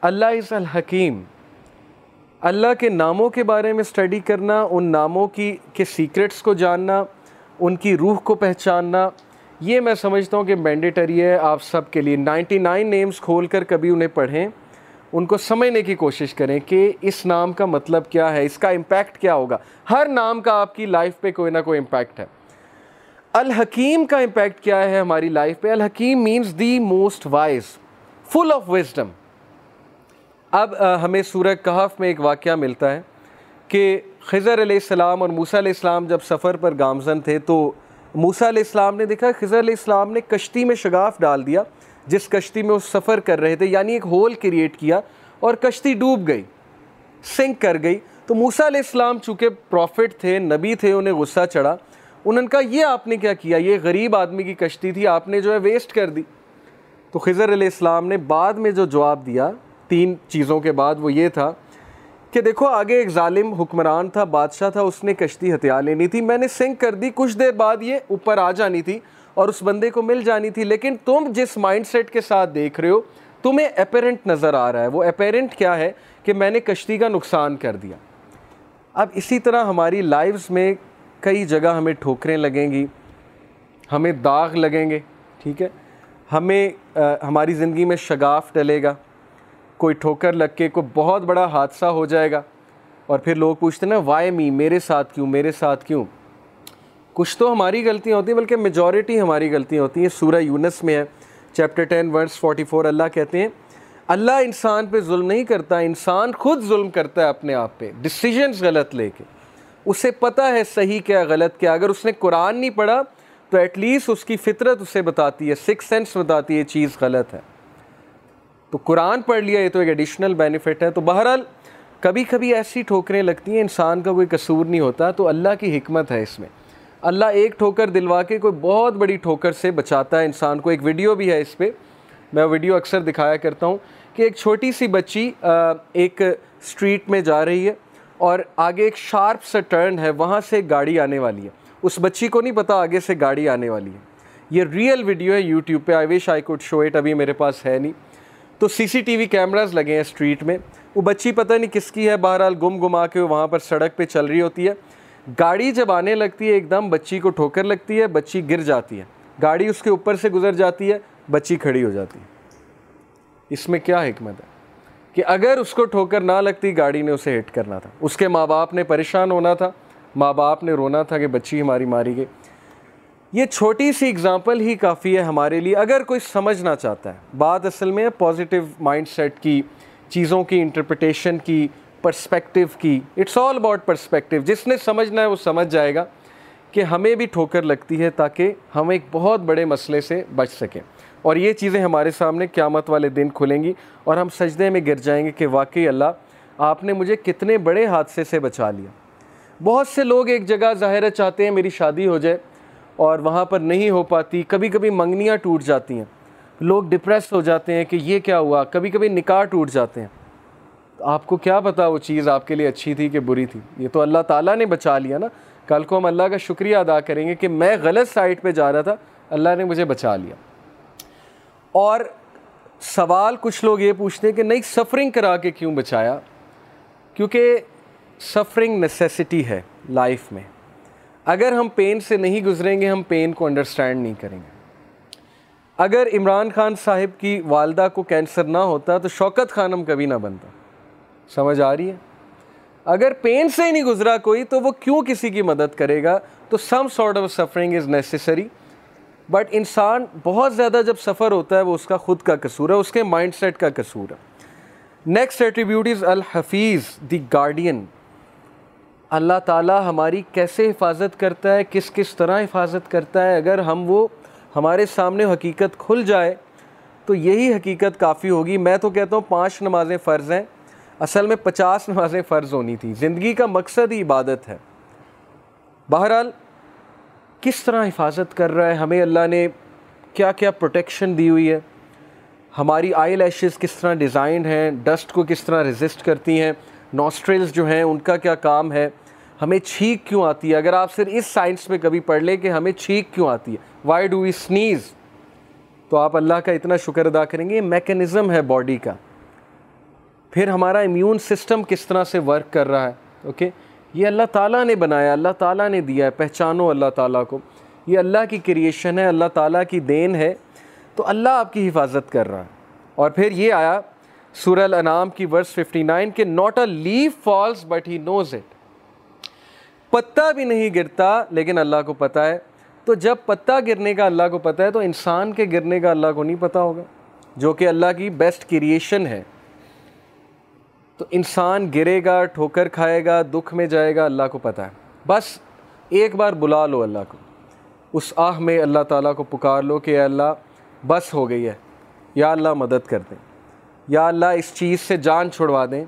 अल्लाह इज़ अल हकीम। अल्लाह के नामों के बारे में स्टडी करना, उन नामों के सीक्रेट्स को जानना, उनकी रूह को पहचानना, ये मैं समझता हूँ कि मैंडेटरी है आप सब के लिए। 99 नेम्स खोल कर कभी उन्हें पढ़ें, उनको समझने की कोशिश करें कि इस नाम का मतलब क्या है, इसका इम्पैक्ट क्या होगा। हर नाम का आपकी लाइफ पे कोई ना कोई इम्पैक्ट है। अल हकीम का इम्पैक्ट क्या है हमारी लाइफ पे? अल हकीम means the most wise, full of wisdom. अब हमें सूरह कहफ में एक वाक़या मिलता है कि खिज़र अलैहिस्सलाम और मूसा अलैहिस्सलाम जब सफ़र पर गामज़न थे, तो मूसा अलैहिस्सलाम ने देखा खिज़र अलैहिस्सलाम ने कश्ती में शगाफ डाल दिया जिस कश्ती में वो सफ़र कर रहे थे, यानी एक होल क्रिएट किया और कश्ती डूब गई, सिंक कर गई। तो मूसा अलैहिस्सलाम चूँकि प्रॉफिट थे, नबी थे, उन्हें गुस्सा चढ़ा। उन्होंने कहा ये आपने क्या किया, ये गरीब आदमी की कश्ती थी, आपने जो है वेस्ट कर दी। तो खिज़र अलैहिस्सलाम ने बाद में जो जवाब दिया 3 चीज़ों के बाद, वो ये था कि देखो आगे एक जालिम हुक्मरान था, बादशाह था, उसने कश्ती हथिया लेनी थी, मैंने सिंक कर दी, कुछ देर बाद ये ऊपर आ जानी थी और उस बंदे को मिल जानी थी। लेकिन तुम जिस माइंडसेट के साथ देख रहे हो, तुम्हें अपेरेंट नज़र आ रहा है। वो अपेरेंट क्या है कि मैंने कश्ती का नुकसान कर दिया। अब इसी तरह हमारी लाइफ्स में कई जगह हमें ठोकरें लगेंगी, हमें दाग लगेंगे, ठीक है, हमें हमारी ज़िंदगी में शगाफ डलेगा, कोई ठोकर लग के कोई बहुत बड़ा हादसा हो जाएगा और फिर लोग पूछते हैं ना वाई मी, मेरे साथ क्यों, मेरे साथ क्यों। कुछ तो हमारी गलतियाँ होती हैं, बल्कि मेजॉरिटी हमारी गलतियाँ होती हैं। सूरह यूनस में है, चैप्टर 10 वर्स 44, अल्लाह कहते हैं अल्लाह इंसान पे जुल्म नहीं करता, इंसान खुद जुल्म करता है अपने आप पे, डिसीजंस गलत लेके। उसे पता है सही क्या गलत क्या। अगर उसने कुरान नहीं पढ़ा तो एटलीस्ट उसकी फितरत उसे बताती है, सिक्स सेंस बताती है चीज़ गलत है। तो कुरान पढ़ लिया, ये तो एक एडिशनल बेनिफिट है। तो बहरहाल कभी कभी ऐसी ठोकरें लगती हैं, इंसान का कोई कसूर नहीं होता, तो अल्लाह की हिकमत है इसमें। अल्लाह एक ठोकर दिलवा के कोई बहुत बड़ी ठोकर से बचाता है इंसान को। एक वीडियो भी है इस पर, मैं वीडियो अक्सर दिखाया करता हूँ कि एक छोटी सी बच्ची एक स्ट्रीट में जा रही है और आगे एक शार्प सा टर्न है, वहाँ से एक गाड़ी आने वाली है। उस बच्ची को नहीं पता आगे से गाड़ी आने वाली है। ये रियल वीडियो है यूट्यूब पे, I wish I could show it, अभी मेरे पास है नहीं। तो CCTV कैमरास लगे हैं स्ट्रीट में। वो बच्ची पता नहीं किसकी है, बहरहाल गुमा के वहाँ पर सड़क पे चल रही होती है। गाड़ी जब आने लगती है एकदम बच्ची को ठोकर लगती है, बच्ची गिर जाती है, गाड़ी उसके ऊपर से गुजर जाती है, बच्ची खड़ी हो जाती है। इसमें क्या हिकमत है कि अगर उसको ठोकर ना लगती, गाड़ी ने उसे हिट करना था, उसके माँ बाप ने परेशान होना था, माँ बाप ने रोना था कि बच्ची हमारी मारी गई। ये छोटी सी एग्जांपल ही काफ़ी है हमारे लिए अगर कोई समझना चाहता है। बात असल में पॉजिटिव माइंडसेट की, चीज़ों की इंटरप्रिटेशन की, पर्सपेक्टिव की। It's all about perspective. जिसने समझना है वो समझ जाएगा कि हमें भी ठोकर लगती है ताकि हम एक बहुत बड़े मसले से बच सकें। और ये चीज़ें हमारे सामने क़यामत वाले दिन खुलेंगी और हम सजदे में गिर जाएंगे कि वाकई अल्लाह आपने मुझे कितने बड़े हादसे से बचा लिया। बहुत से लोग एक जगह ज़ाहिर चाहते हैं मेरी शादी हो जाए और वहाँ पर नहीं हो पाती, कभी कभी मंगनियाँ टूट जाती हैं, लोग डिप्रेस हो जाते हैं कि ये क्या हुआ, कभी कभी निकाह टूट जाते हैं। तो आपको क्या पता वो चीज़ आपके लिए अच्छी थी कि बुरी थी। ये तो अल्लाह ताला ने बचा लिया ना। कल को हम अल्लाह का शुक्रिया अदा करेंगे कि मैं गलत साइड पे जा रहा था, अल्लाह ने मुझे बचा लिया। और सवाल कुछ लोग ये पूछते हैं कि नहीं सफ़रिंग करा के क्यों बचाया, क्योंकि सफ़रिंग नेसेसिटी है लाइफ में। अगर हम पेन से नहीं गुजरेंगे हम पेन को अंडरस्टैंड नहीं करेंगे। अगर इमरान खान साहिब की वालदा को कैंसर ना होता तो शौकत खानम कभी ना बनता। समझ आ रही है? अगर पेन से ही नहीं गुजरा कोई तो वो क्यों किसी की मदद करेगा। तो some sort of suffering is necessary. But इंसान बहुत ज़्यादा जब सफ़र होता है वो उसका ख़ुद का कसूर है, उसके माइंडसेट का कसूर है। नेक्स्ट एट्रीब्यूट इज़ अल हफीज़, द गार्डियन। अल्लाह ताला हमारी कैसे हिफाजत करता है, किस किस तरह हिफाजत करता है, अगर वो हमारे सामने हकीकत खुल जाए तो यही हकीकत काफ़ी होगी। मैं तो कहता हूँ 5 नमाज़ें फ़र्ज़ हैं, असल में 50 नमाज़ें फ़र्ज़ होनी थी। ज़िंदगी का मकसद ही इबादत है। बहरहाल किस तरह हिफाजत कर रहा है हमें अल्लाह ने, क्या क्या प्रोटेक्शन दी हुई है, हमारी आई लैशेज़ किस तरह डिज़ाइंड हैं, डस्ट को किस तरह रेजिस्ट करती हैं, नॉस्ट्रिल्स जो हैं उनका क्या काम है, हमें छींक क्यों आती है। अगर आप सिर्फ इस साइंस में कभी पढ़ लें कि हमें छींक क्यों आती है, वाई डू वी स्नीज़, तो आप अल्लाह का इतना शुक्र अदा करेंगे। ये मैकेनिज़्म है बॉडी का। फिर हमारा इम्यून सिस्टम किस तरह से वर्क कर रहा है, ओके, ये अल्लाह ताला ने बनाया, अल्लाह ताला ने दिया है। पहचानो अल्लाह ताला को, ये अल्लाह की क्रिएशन है, अल्लाह ताला की देन है, तो अल्लाह आपकी हिफाजत कर रहा है। और फिर ये आया सूरह अल-अनाम की वर्स 59 के not a leaf falls but he knows it, पत्ता भी नहीं गिरता लेकिन अल्लाह को पता है। तो जब पत्ता गिरने का अल्लाह को पता है तो इंसान के गिरने का अल्लाह को नहीं पता होगा, जो कि अल्लाह की बेस्ट क्रिएशन है। तो इंसान गिरेगा, ठोकर खाएगा, दुख में जाएगा, अल्लाह को पता है। बस एक बार बुला लो अल्लाह को, उस आह में अल्लाह ताला को पुकार लो कि अल्लाह बस हो गई है, या अल्लाह मदद कर दें, या अल्लाह इस चीज़ से जान छुड़वा दें,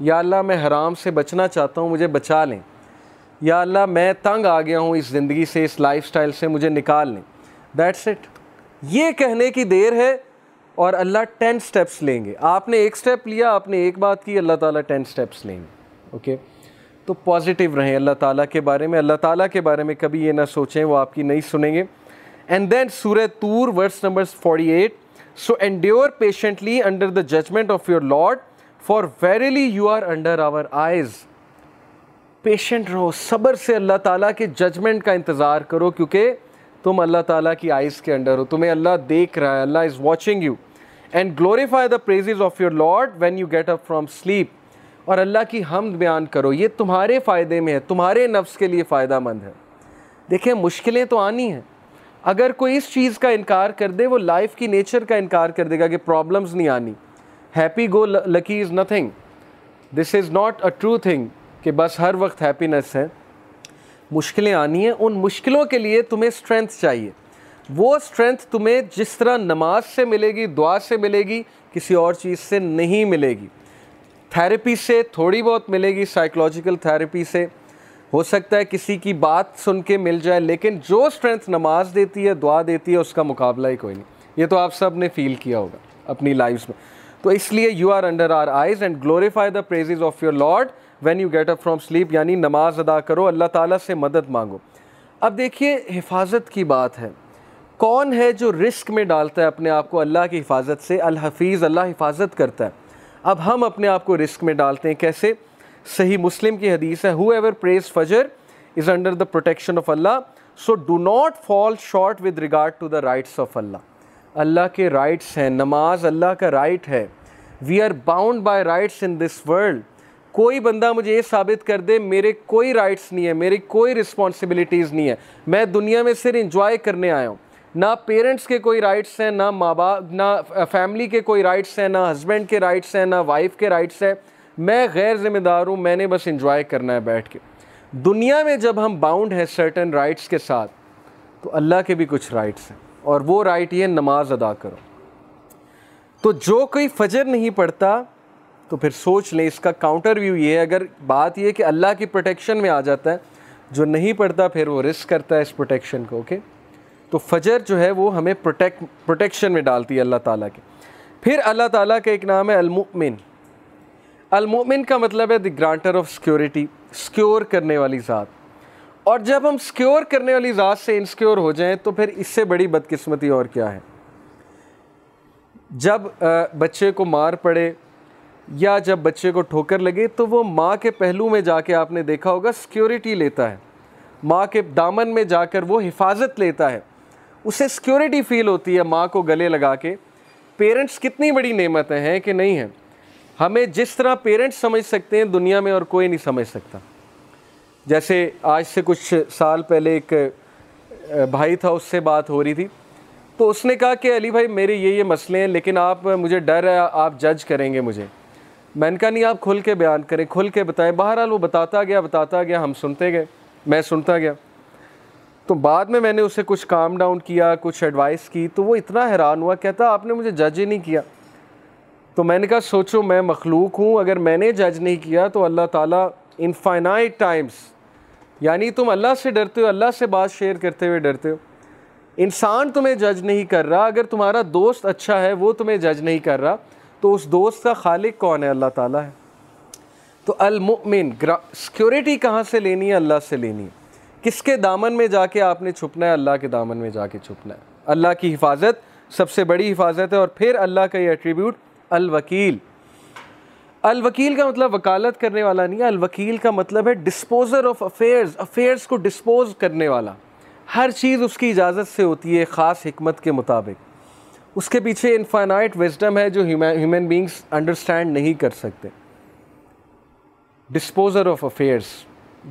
या अल्लाह मैं हराम से बचना चाहता हूँ, मुझे बचा लें, या अल्लाह मैं तंग आ गया हूँ इस ज़िंदगी से, इस लाइफस्टाइल से, मुझे निकाल लें। That's it. ये कहने की देर है और अल्लाह 10 स्टेप्स लेंगे। आपने एक स्टेप लिया, आपने एक बात की, अल्लाह ताला 10 स्टेप्स लेंगे। ओके, तो पॉजिटिव रहें अल्लाह ताला के बारे में। अल्लाह ताला के बारे में कभी ये ना सोचें वो आपकी नहीं सुनेंगे। एंड देन सूरह तूर verse number 48, so endure patiently under the judgment of your lord for verily you are under our eyes. Patient रहो, सब्र से अल्लाह ताला के जजमेंट का इंतज़ार करो, क्योंकि तुम अल्लाह ताला की आइज़ के अंडर हो, तुम्हें अल्लाह देख रहा है, Allah is watching you. And glorify the praises of your lord when you get up from sleep, और अल्लाह की हमद बयान करो, ये तुम्हारे फ़ायदे में है, तुम्हारे नफ्स के लिए फ़ायदा मंद है। देखें, मुश्किलें तो आनी हैं। अगर कोई इस चीज़ का इनकार कर दे, वो लाइफ की नेचर का इनकार कर देगा कि प्रॉब्लम्स नहीं आनी। Happy go lucky is nothing, this is not a true thing कि बस हर वक्त हैप्पीनेस है। मुश्किलें आनी हैं, उन मुश्किलों के लिए तुम्हें स्ट्रेंथ चाहिए। वो स्ट्रेंथ तुम्हें जिस तरह नमाज से मिलेगी, दुआ से मिलेगी, किसी और चीज़ से नहीं मिलेगी। थेरेपी से थोड़ी बहुत मिलेगी, साइकोलॉजिकल थेरेपी से हो सकता है किसी की बात सुन के मिल जाए, लेकिन जो स्ट्रेंथ नमाज देती है, दुआ देती है, उसका मुकाबला ही कोई नहीं। ये तो आप सब ने फील किया होगा अपनी लाइफ में। तो इसलिए you are under our eyes and glorify the praises of your lord when you get up from sleep, यानी नमाज अदा करो, अल्लाह ताला से मदद मांगो। अब देखिए, हिफाजत की बात है। कौन है जो रिस्क में डालता है अपने आप को अल्लाह की हिफाजत से? अल हफीज़, अल्लाह हिफाजत करता है। अब हम अपने आप को रिस्क में डालते हैं, कैसे? सही मुस्लिम की हदीस है, हूएवर प्रेज फजर is under the protection of Allah, so do not fall short with regard to the rights of Allah. Allah के राइट्स हैं, नमाज अल्लाह का राइट है। We are bound by rights in this world. कोई बंदा मुझे ये साबित कर दे मेरे कोई राइट्स नहीं है, मेरी कोई रिस्पॉन्सिबिलिटीज़ नहीं है, मैं दुनिया में सिर्फ इंजॉय करने आया हूँ, ना पेरेंट्स के कोई राइट्स हैं, ना माँ बाप, ना फैमिली के कोई राइट्स हैं, ना हस्बैंड के राइट्स हैं, ना वाइफ के राइट्स हैं, मैं गैर जिम्मेदार हूँ, मैंने बस इंजॉय करना है बैठ के। दुनिया में जब हम बाउंड हैं सर्टन राइट्स के साथ, तो अल्लाह के भी कुछ राइट्स हैं, और वो राइट ये नमाज अदा करो। तो जो कोई फजर नहीं पढ़ता, तो फिर सोच लें, इसका काउंटर व्यू ये है, अगर बात ये कि अल्लाह की प्रोटेक्शन में आ जाता है, जो नहीं पढ़ता फिर वो रिस्क करता है इस प्रोटेक्शन को। ओके, तो फजर जो है वो हमें प्रोटेक्शन में डालती है अल्लाह ताला के। फिर अल्लाह ताला का एक नाम है अल-मुमिन। अल-मुमिन का मतलब है the grantor of security, secure करने वाली ज़ात। और जब हम सिक्योर करने वाली ज़ात से इनसिक्योर हो जाएं, तो फिर इससे बड़ी बदकिस्मती और क्या है। जब बच्चे को मार पड़े या जब बच्चे को ठोकर लगे, तो वो माँ के पहलू में जाके, आपने देखा होगा, सिक्योरिटी लेता है, माँ के दामन में जाकर वो हिफाजत लेता है, उसे सिक्योरिटी फील होती है माँ को गले लगा के। पेरेंट्स कितनी बड़ी नेमतें हैं कि नहीं है। हमें जिस तरह पेरेंट्स समझ सकते हैं दुनिया में और कोई नहीं समझ सकता। जैसे आज से कुछ साल पहले एक भाई था, उससे बात हो रही थी, तो उसने कहा कि अली भाई मेरे ये मसले हैं, लेकिन आप, मुझे डर है आप जज करेंगे मुझे। मैंने कहा नहीं, आप खुल के बयान करें, खुल के बताएं। बहरहाल वो बताता गया, हम सुनते गए, मैं सुनता गया। तो बाद में मैंने उसे कुछ काम डाउन किया, कुछ एडवाइस की, तो वो इतना हैरान हुआ, कहता आपने मुझे जज ही नहीं किया। तो मैंने कहा सोचो, मैं मखलूक हूँ, अगर मैंने जज नहीं किया तो अल्लाह ताला इनफाइनाइट टाइम्स, यानी तुम अल्लाह से डरते हो, अल्लाह से बात शेयर करते हुए डरते हो। इंसान तुम्हें जज नहीं कर रहा, अगर तुम्हारा दोस्त अच्छा है वो तुम्हें जज नहीं कर रहा, तो उस दोस्त का खालिक कौन है? अल्लाह ताला है। तो अल मुमिन, सिक्योरिटी कहाँ से लेनी है? अल्लाह से लेनी है। किसके दामन में जाके आपने छुपना है? अल्लाह के दामन में जाके छुपना है। अल्लाह की हिफाजत सबसे बड़ी हिफाजत है। और फिर अल्लाह का ये एट्रीब्यूट अल वकील। अल वकील का मतलब वकालत करने वाला नहीं है, अल वकील का मतलब है डिस्पोजर ऑफ अफेयर्स, अफेयर्स को डिस्पोज करने वाला। हर चीज़ उसकी इजाज़त से होती है, ख़ास हिकमत के मुताबिक। उसके पीछे इनफाइनाइट विजडम है जो ह्यूमन बींग्स अंडरस्टैंड नहीं कर सकते। डिस्पोजर ऑफ अफेयर्स,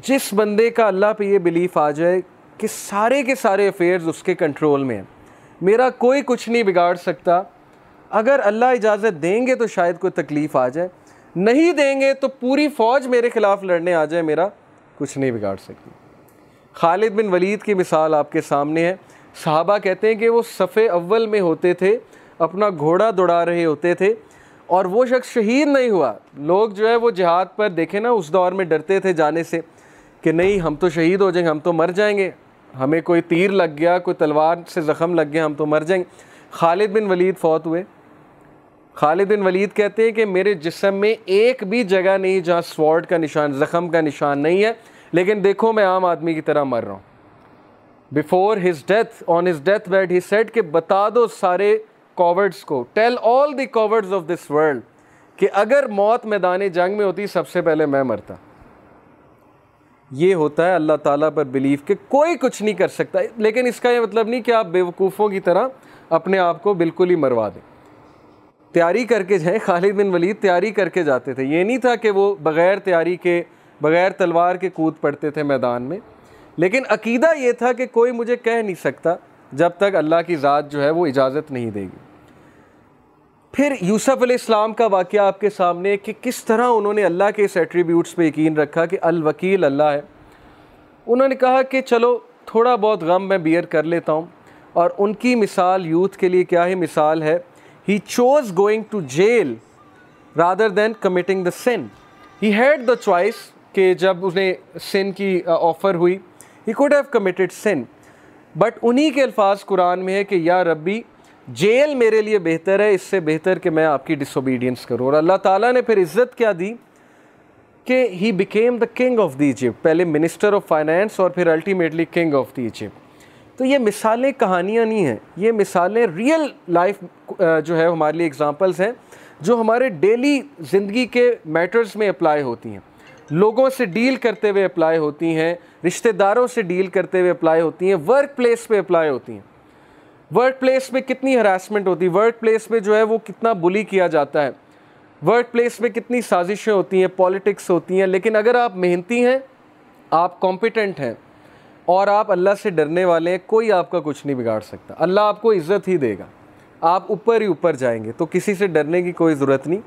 जिस बंदे का अल्लाह पे ये बिलीफ आ जाए कि सारे के सारे अफेयर्स उसके कंट्रोल में हैं, मेरा कोई कुछ नहीं बिगाड़ सकता, अगर अल्लाह इजाज़त देंगे तो शायद कोई तकलीफ़ आ जाए, नहीं देंगे तो पूरी फ़ौज मेरे ख़िलाफ़ लड़ने आ जाए, मेरा कुछ नहीं बिगाड़ सकती। खालिद बिन वलीद की मिसाल आपके सामने है। सहाबा कहते हैं कि वो सफ़े अव्वल में होते थे, अपना घोड़ा दौड़ा रहे होते थे, और वो शख्स शहीद नहीं हुआ। लोग जो है वो जिहाद पर देखे ना, उस दौर में डरते थे जाने से कि नहीं हम तो शहीद हो जाएंगे, हम तो मर जाएंगे, हमें कोई तीर लग गया, कोई तलवार से ज़ख़म लग गया, हम तो मर जाएंगे। खालिद बिन वलीद फौत हुए। खालिद बिन वलीद कहते हैं कि मेरे जिस्म में एक भी जगह नहीं जहाँ स्वॉर्ड का निशान, ज़ख़म का निशान नहीं है, लेकिन देखो मैं आम आदमी की तरह मर रहा हूँ। Before his death, on his death bed, he said कि बता दो सारे कॉवर्ड्स को, tell all the cowards of this world, कि अगर मौत मैदान जंग में होती सबसे पहले मैं मरता। ये होता है अल्लाह ताला पर बिलीफ कि कोई कुछ नहीं कर सकता। लेकिन इसका ये मतलब नहीं कि आप बेवकूफ़ों की तरह अपने आप को बिल्कुल ही मरवा दें। तैयारी करके जाएँ। खालिद बिन वलीद तैयारी करके जाते थे, ये नहीं था कि वो बग़ैर तैयारी के, बग़ैर तलवार के कूद पड़ते थे मैदान में। लेकिन अकीदा ये था कि कोई मुझे कह नहीं सकता जब तक अल्लाह की ज़ात जो है वो इजाज़त नहीं देगी। फिर यूसुफ अलैहिस्सलाम का वाक़या आपके सामने कि किस तरह उन्होंने अल्लाह के इस एट्रीब्यूट्स पे यकीन रखा कि अल वकील अल्लाह है। उन्होंने कहा कि चलो थोड़ा बहुत गम मैं बियर कर लेता हूँ। और उनकी मिसाल यूथ के लिए क्या ही मिसाल है। He chose going to jail rather than committing the sin. He had the choice कि जब उन्हें सिन की ऑफ़र हुई, he could have committed sin, but उन्हीं के अल्फाज कुरान में है कि या रब्बी, जेल मेरे लिए बेहतर है, इससे बेहतर कि मैं आपकी डिसोबीडियंस करूँ। और अल्लाह ताला ने फिर इज़्ज़त क्या दी कि he became the king of the Egypt, पहले मिनिस्टर ऑफ फाइनेंस और फिर ultimately king of the Egypt. तो ये मिसालें कहानियाँ नहीं हैं, ये मिसालें रियल लाइफ जो है हमारे लिए एग्जांपल्स हैं, जो हमारे डेली ज़िंदगी के मैटर्स में अप्लाई होती हैं, लोगों से डील करते हुए अप्लाई होती हैं, रिश्तेदारों से डील करते हुए अप्लाई होती हैं, वर्क प्लेस पे अप्लाई होती हैं। वर्क प्लेस में कितनी हरासमेंट होती है, वर्क प्लेस में जो है वो कितना बुली किया जाता है, वर्क प्लेस में कितनी साजिशें होती हैं, पॉलिटिक्स होती हैं। लेकिन अगर आप मेहनती हैं, आप कॉम्पिटेंट हैं और आप अल्लाह से डरने वाले हैं, कोई आपका कुछ नहीं बिगाड़ सकता। अल्लाह आपको इज़्ज़त ही देगा, आप ऊपर ही ऊपर जाएंगे। तो किसी से डरने की कोई ज़रूरत नहीं।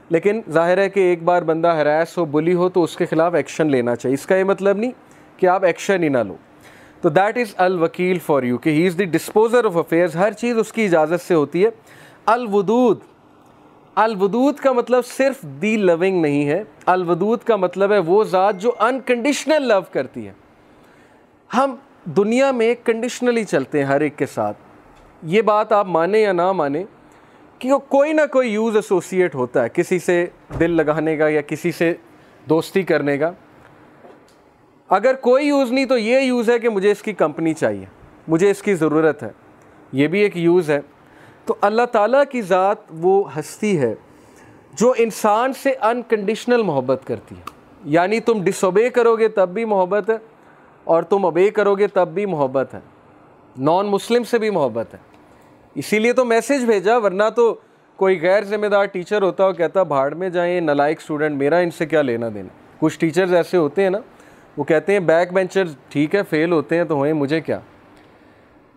लेकिन जाहिर है कि एक बार बंदा हरास हो, बुली हो, तो उसके ख़िलाफ़ एक्शन लेना चाहिए। इसका ये मतलब नहीं कि आप एक्शन ही ना लो। तो दैट इज़ अल वकील फॉर यू, कि he is the disposer of affairs, हर चीज़ उसकी इजाज़त से होती है। अल वदूद, अल वदूद का मतलब सिर्फ दी लविंग नहीं है, अल वदूद का मतलब है वो ज़ात जो अनकंडीशनल लव करती है। हम दुनिया में कंडीशनली चलते हैं हर एक के साथ, ये बात आप माने या ना माने कि कोई ना कोई यूज़ एसोसिएट होता है, किसी से दिल लगाने का या किसी से दोस्ती करने का। अगर कोई यूज़ नहीं तो ये यूज़ है कि मुझे इसकी कंपनी चाहिए, मुझे इसकी ज़रूरत है, ये भी एक यूज़ है। तो अल्लाह ताला की ज़ात वो हस्ती है जो इंसान से अनकंडीशनल मोहब्बत करती है। यानी तुम डिसोबे करोगे तब भी मोहब्बत है और तुम ओबे करोगे तब भी मोहब्बत है, नॉन मुस्लिम से भी मोहब्बत है। इसीलिए तो मैसेज भेजा, वरना तो कोई गैर जिम्मेदार टीचर होता और कहता भाड़ में जाएँ नालायक स्टूडेंट, मेरा इनसे क्या लेना देना। कुछ टीचर्स ऐसे होते हैं ना, वो कहते हैं बैक बेंचर्स ठीक है, फेल होते हैं तो होए, मुझे क्या।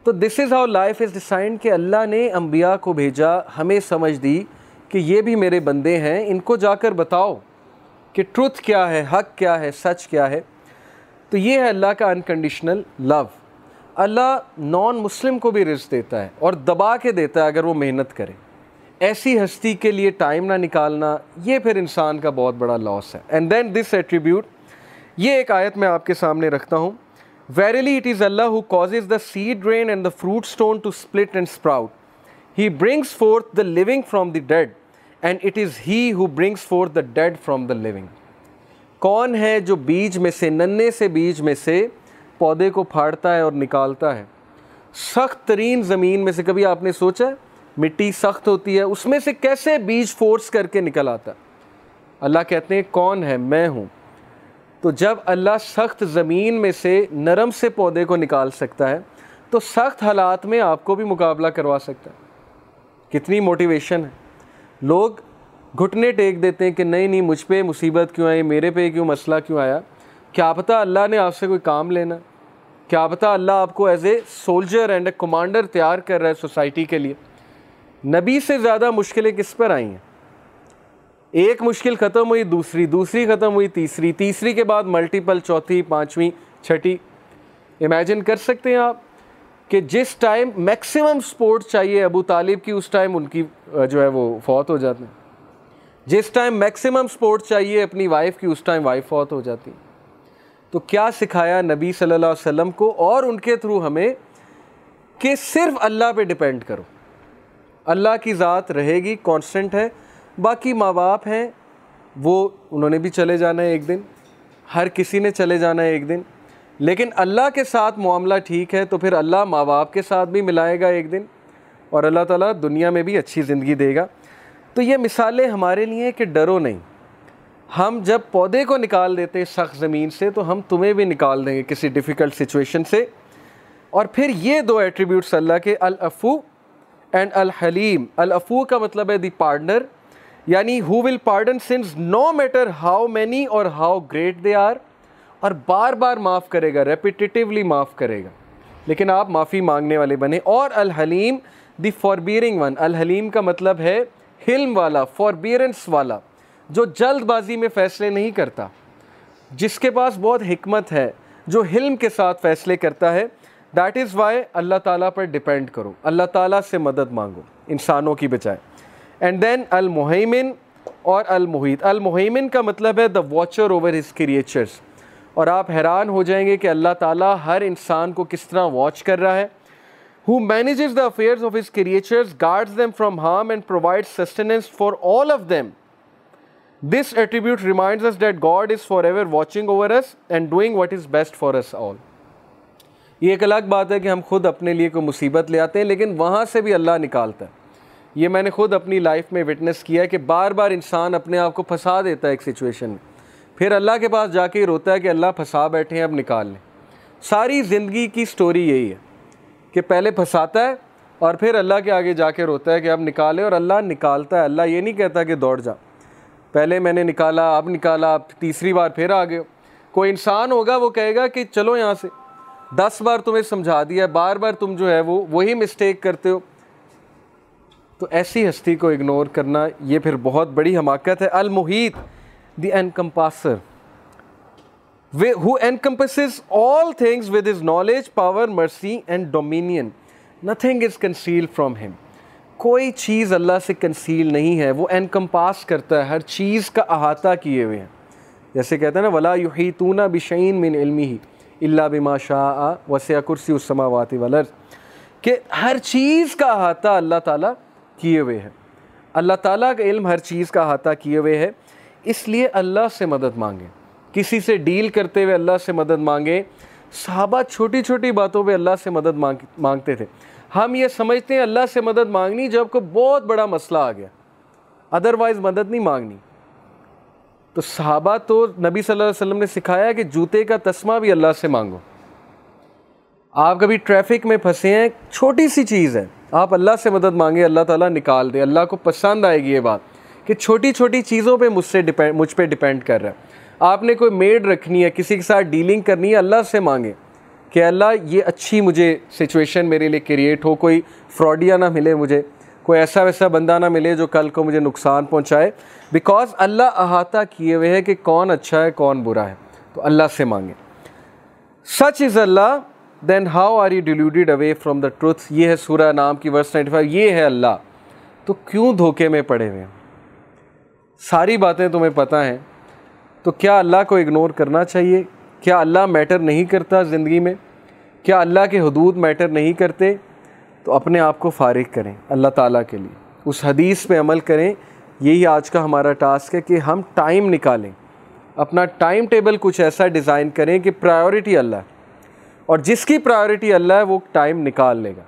तो this is how life is designed कि अल्लाह ने अंबिया को भेजा, हमें समझ दी कि ये भी मेरे बंदे हैं, इनको जाकर बताओ कि ट्रुथ क्या है, हक क्या है, सच क्या है। तो ये है अल्लाह का अनकंडीशनल लव। अल्लाह नॉन मुस्लिम को भी रिज़्क़ देता है और दबा के देता है अगर वो मेहनत करे। ऐसी हस्ती के लिए टाइम ना निकालना, ये फिर इंसान का बहुत बड़ा लॉस है। एंड देन दिस एट्रीब्यूट, ये एक आयत मैं आपके सामने रखता हूँ। Verily it is Allah who causes the seed grain and the fruit stone to split and sprout, he brings forth the living from the dead and it is he who brings forth the dead from the living. कौन है जो बीज में से, नन्हे से बीज में से पौधे को फाड़ता है और निकालता है? सख्त तरीन ज़मीन में से, कभी आपने सोचा है मिट्टी सख्त होती है, उसमें से कैसे बीज फोर्स करके निकल आता है? अल्लाह कहते हैं कौन है? मैं हूँ। तो जब अल्लाह सख्त ज़मीन में से नरम से पौधे को निकाल सकता है तो सख्त हालात में आपको भी मुकाबला करवा सकता है। कितनी मोटिवेशन है। लोग घुटने टेक देते हैं कि नहीं नहीं, मुझ पे मुसीबत क्यों आई, मेरे पे क्यों मसला क्यों आया। क्या पता अल्लाह ने आपसे कोई काम लेना, क्या पता अल्लाह आपको as a soldier and a commander तैयार कर रहा है सोसाइटी के लिए। नबी से ज़्यादा मुश्किलें किस पर आई हैं? एक मुश्किल ख़त्म हुई, दूसरी, दूसरी ख़त्म हुई, तीसरी, तीसरी के बाद मल्टीपल, चौथी, पाँचवीं, छठी। इमेजिन कर सकते हैं आप कि जिस टाइम मैक्सिमम सपोर्ट चाहिए अबू तालिब की, उस टाइम उनकी जो है वो फौत हो जाती है। जिस टाइम मैक्सिमम सपोर्ट चाहिए अपनी वाइफ की, उस टाइम वाइफ फौत हो जाती है। तो क्या सिखाया नबी सल्लल्लाहु अलैहि वसल्लम को और उनके थ्रू हमें कि सिर्फ अल्लाह पे डिपेंड करो। अल्लाह की ज़ात रहेगी, कांस्टेंट है। बाकी माँ बाप हैं, वो उन्होंने भी चले जाना है एक दिन, हर किसी ने चले जाना है एक दिन। लेकिन अल्लाह के साथ मामला ठीक है तो फिर अल्लाह माँ बाप के साथ भी मिलाएगा एक दिन, और अल्लाह ताला दुनिया में भी अच्छी ज़िंदगी देगा। तो ये मिसालें हमारे लिए कि डरो नहीं। हम जब पौधे को निकाल देते हैं सख्त ज़मीन से, तो हम तुम्हें भी निकाल देंगे किसी डिफ़िकल्ट सिचुएशन से। और फिर ये दो एट्रीब्यूट्स अल्लाह के, अल अफ़ू एंड अल हलीम। अल अफ़ू का मतलब है दी पार्डनर, यानी who will pardon sins no matter how many और हाउ ग्रेट दे आर, और बार बार माफ़ करेगा, रेपिटेटिवली माफ़ करेगा, लेकिन आप माफ़ी मांगने वाले बने। और अल हलीम दी फॉरबियरिंग वन। अल हलीम का मतलब है हिल्म वाला, फॉरबियरेंस वाला, जो जल्दबाजी में फ़ैसले नहीं करता, जिसके पास बहुत हिकमत है, जो हिल्म के साथ फ़ैसले करता है। दैट इज़ वाई अल्लाह ताला पर डिपेंड करो, अल्लाह ताला से मदद मांगो इंसानों की बजाय। एंड देन अल मुहैमिन और अल मुहीत। अल मुहैमिन का मतलब है the watcher over his creatures. और आप हैरान हो जाएंगे कि अल्लाह ताला हर इंसान को किस तरह वॉच कर रहा है। Who manages the affairs of his creatures, guards them from harm and provides sustenance for all of them. This attribute reminds us that God is forever watching over us and doing what is best for us all. ये एक अलग बात है कि हम खुद अपने लिए कोई मुसीबत ले आते हैं, लेकिन वहाँ से भी अल्लाह निकालता है। ये मैंने खुद अपनी लाइफ में विटनेस किया है कि बार बार इंसान अपने आप को फंसा देता है एक सिचुएशन में, फिर अल्लाह के पास जाके ही रोता है कि अल्लाह फंसा बैठे हैं, अब निकाल लें। सारी ज़िंदगी की स्टोरी यही है कि पहले फंसाता है और फिर अल्लाह के आगे जाके रोता है कि अब निकाले, और अल्लाह निकालता है। अल्लाह ये नहीं कहता कि दौड़ जा, पहले मैंने निकाला, अब निकाला, अब तीसरी बार फिर आ गए। कोई इंसान होगा वो कहेगा कि चलो यहाँ से, 10 बार तुम्हें समझा दिया, बार बार तुम जो है वो वही मिस्टेक करते हो। तो ऐसी हस्ती को इग्नोर करना ये फिर बहुत बड़ी हमाकत है। अल मुहीत the encompasser, who encompasses all things with his knowledge, power, mercy and dominion. Nothing is concealed from him. कोई चीज़ अल्लाह से कंसील नहीं है, वो एनकम्पास करता है, हर चीज़ का अहाता किए हुए हैं। जैसे कहते हैं ना, वला युहीतूना बिशैइन मिन इल्मिही इल्ला बिमा शाअ वसिअ कुर्सियुस समावाति वल अर्ज़, कि हर चीज़ का अहाता अल्लाह ताला किए हुए है। अल्लाह ताला का इल्म हर चीज़ का अहाता किए हुए है। इसलिए अल्लाह से मदद मांगे, किसी से डील करते हुए अल्लाह से मदद मांगे। सहाबा छोटी छोटी बातों पे अल्लाह से मदद मांगते थे। हम ये समझते हैं अल्लाह से मदद मांगनी जब कोई बहुत बड़ा मसला आ गया, अदरवाइज़ मदद नहीं मांगनी। तो सहाबा तो नबी सल्लल्लाहु अलैहि वसल्लम ने सिखाया कि जूते का तस्मा भी अल्लाह से मांगो। आप कभी ट्रैफिक में फंसे हैं, छोटी सी चीज़ है, आप अल्लाह से मदद मांगे, अल्लाह ताला निकाल दे। अल्लाह को पसंद आएगी ये बात कि छोटी छोटी चीज़ों पे मुझ पे डिपेंड कर रहा है। आपने कोई मेड रखनी है, किसी के साथ डीलिंग करनी है, अल्लाह से मांगे कि अल्लाह ये अच्छी मुझे सिचुएशन मेरे लिए क्रिएट हो, कोई फ्रॉडिया ना मिले मुझे। कोई ऐसा वैसा बंदा ना मिले जो कल को मुझे नुकसान पहुंचाए, बिकॉज अल्लाह अहाता किए हुए है कि कौन अच्छा है कौन बुरा है। तो अल्लाह से मांगे। Such is Allah, then how are you deluded away from the truth. ये है सूरह नाम की वर्स 95। ये है अल्लाह, तो क्यों धोखे में पड़े हुए हैं? सारी बातें तुम्हें पता हैं, तो क्या अल्लाह को इग्नोर करना चाहिए? क्या अल्लाह मैटर नहीं करता ज़िंदगी में? क्या अल्लाह के हुदूद मैटर नहीं करते? तो अपने आप को फ़ारिग करें अल्लाह ताला के लिए, उस हदीस पे अमल करें। यही आज का हमारा टास्क है कि हम टाइम निकालें, अपना टाइम टेबल कुछ ऐसा डिज़ाइन करें कि प्रायोरिटी अल्लाह, और जिसकी प्रायोरिटी अल्लाह है वो टाइम निकाल लेगा।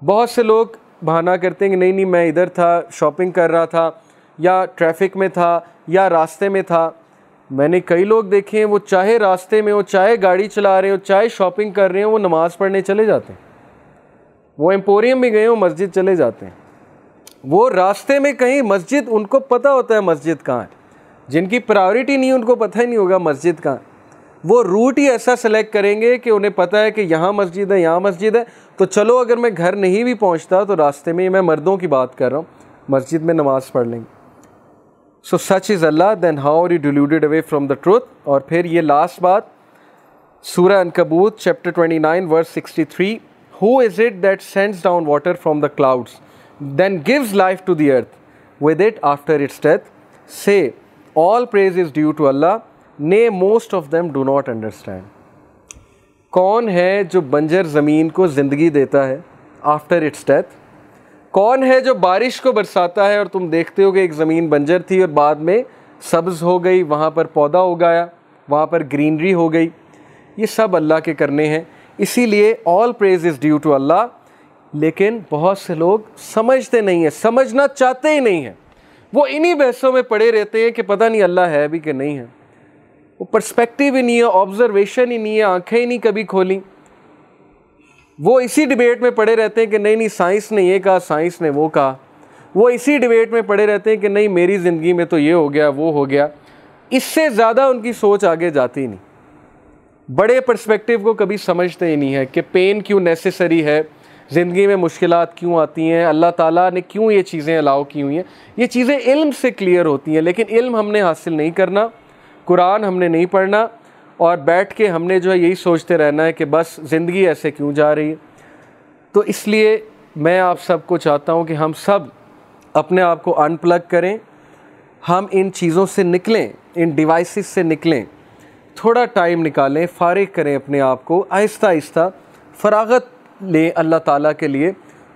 बहुत से लोग बहाना करते हैं कि नहीं मैं इधर था, शॉपिंग कर रहा था, या ट्रैफिक में था, या रास्ते में था। मैंने कई लोग देखे हैं, वो चाहे रास्ते में हो, चाहे गाड़ी चला रहे हो, चाहे शॉपिंग कर रहे हो, वो नमाज़ पढ़ने चले जाते हैं। वो एम्पोरियम भी गए हो, मस्जिद चले जाते हैं। वो रास्ते में कहीं मस्जिद, उनको पता होता है मस्जिद कहाँ है। जिनकी प्रायोरिटी नहीं, उनको पता ही नहीं होगा मस्जिद कहाँ है। वो रूट ही ऐसा सेलेक्ट करेंगे कि उन्हें पता है कि यहाँ मस्जिद है, यहाँ मस्जिद है, तो चलो अगर मैं घर नहीं भी पहुँचता तो रास्ते में, मैं मर्दों की बात कर रहा हूँ, मस्जिद में नमाज़ पढ़ लेंगे। So such is Allah, then how are you deluded away from the truth. और फिर ये लास्ट बात, सूरह अनकबूत chapter 29 verse 63, who is it that sends down water from the clouds then gives life to the earth with it after its death, say all praise is due to Allah, nay most of them do not understand. कौन है जो बंजर ज़मीन को ज़िंदगी देता है after its death? कौन है जो बारिश को बरसाता है और तुम देखते हो कि एक ज़मीन बंजर थी और बाद में सब्ज़ हो गई, वहाँ पर पौधा उगाया, वहाँ पर ग्रीनरी हो गई? ये सब अल्लाह के करने हैं, इसीलिए all praise is due to Allah. लेकिन बहुत से लोग समझते नहीं हैं, समझना चाहते ही नहीं हैं। वो इन्हीं बहसों में पड़े रहते हैं कि पता नहीं अल्लाह है भी कि नहीं है। वो पर्सपेक्टिव ही नहीं है, ऑब्जर्वेशन ही नहीं है, आंखें ही नहीं कभी खोली। वो इसी डिबेट में पड़े रहते हैं कि नहीं साइंस ने ये कहा, साइंस ने वो कहा। वो इसी डिबेट में पड़े रहते हैं कि नहीं मेरी ज़िंदगी में तो ये हो गया, वो हो गया। इससे ज़्यादा उनकी सोच आगे जाती नहीं। बड़े पर्सपेक्टिव को कभी समझते ही नहीं है कि पेन क्यों नेसेसरी है, ज़िंदगी में मुश्किलात क्यों आती हैं, अल्लाह ताला ने क्यों ये चीज़ें अलाउ की हुई हैं। ये चीज़ें इल्म से क्लियर होती हैं, लेकिन इल्म हमने हासिल नहीं करना, कुरान हमने नहीं पढ़ना, और बैठ के हमने जो है यही सोचते रहना है कि बस ज़िंदगी ऐसे क्यों जा रही है। तो इसलिए मैं आप सबको चाहता हूँ कि हम सब अपने आप को अनप्लग करें, हम इन चीज़ों से निकलें, इन डिवाइसेस से निकलें, थोड़ा टाइम निकालें, फ़ारिग करें अपने आप को, आहिस्ता आहिस्ता फ़रागत लें अल्लाह ताला के लिए।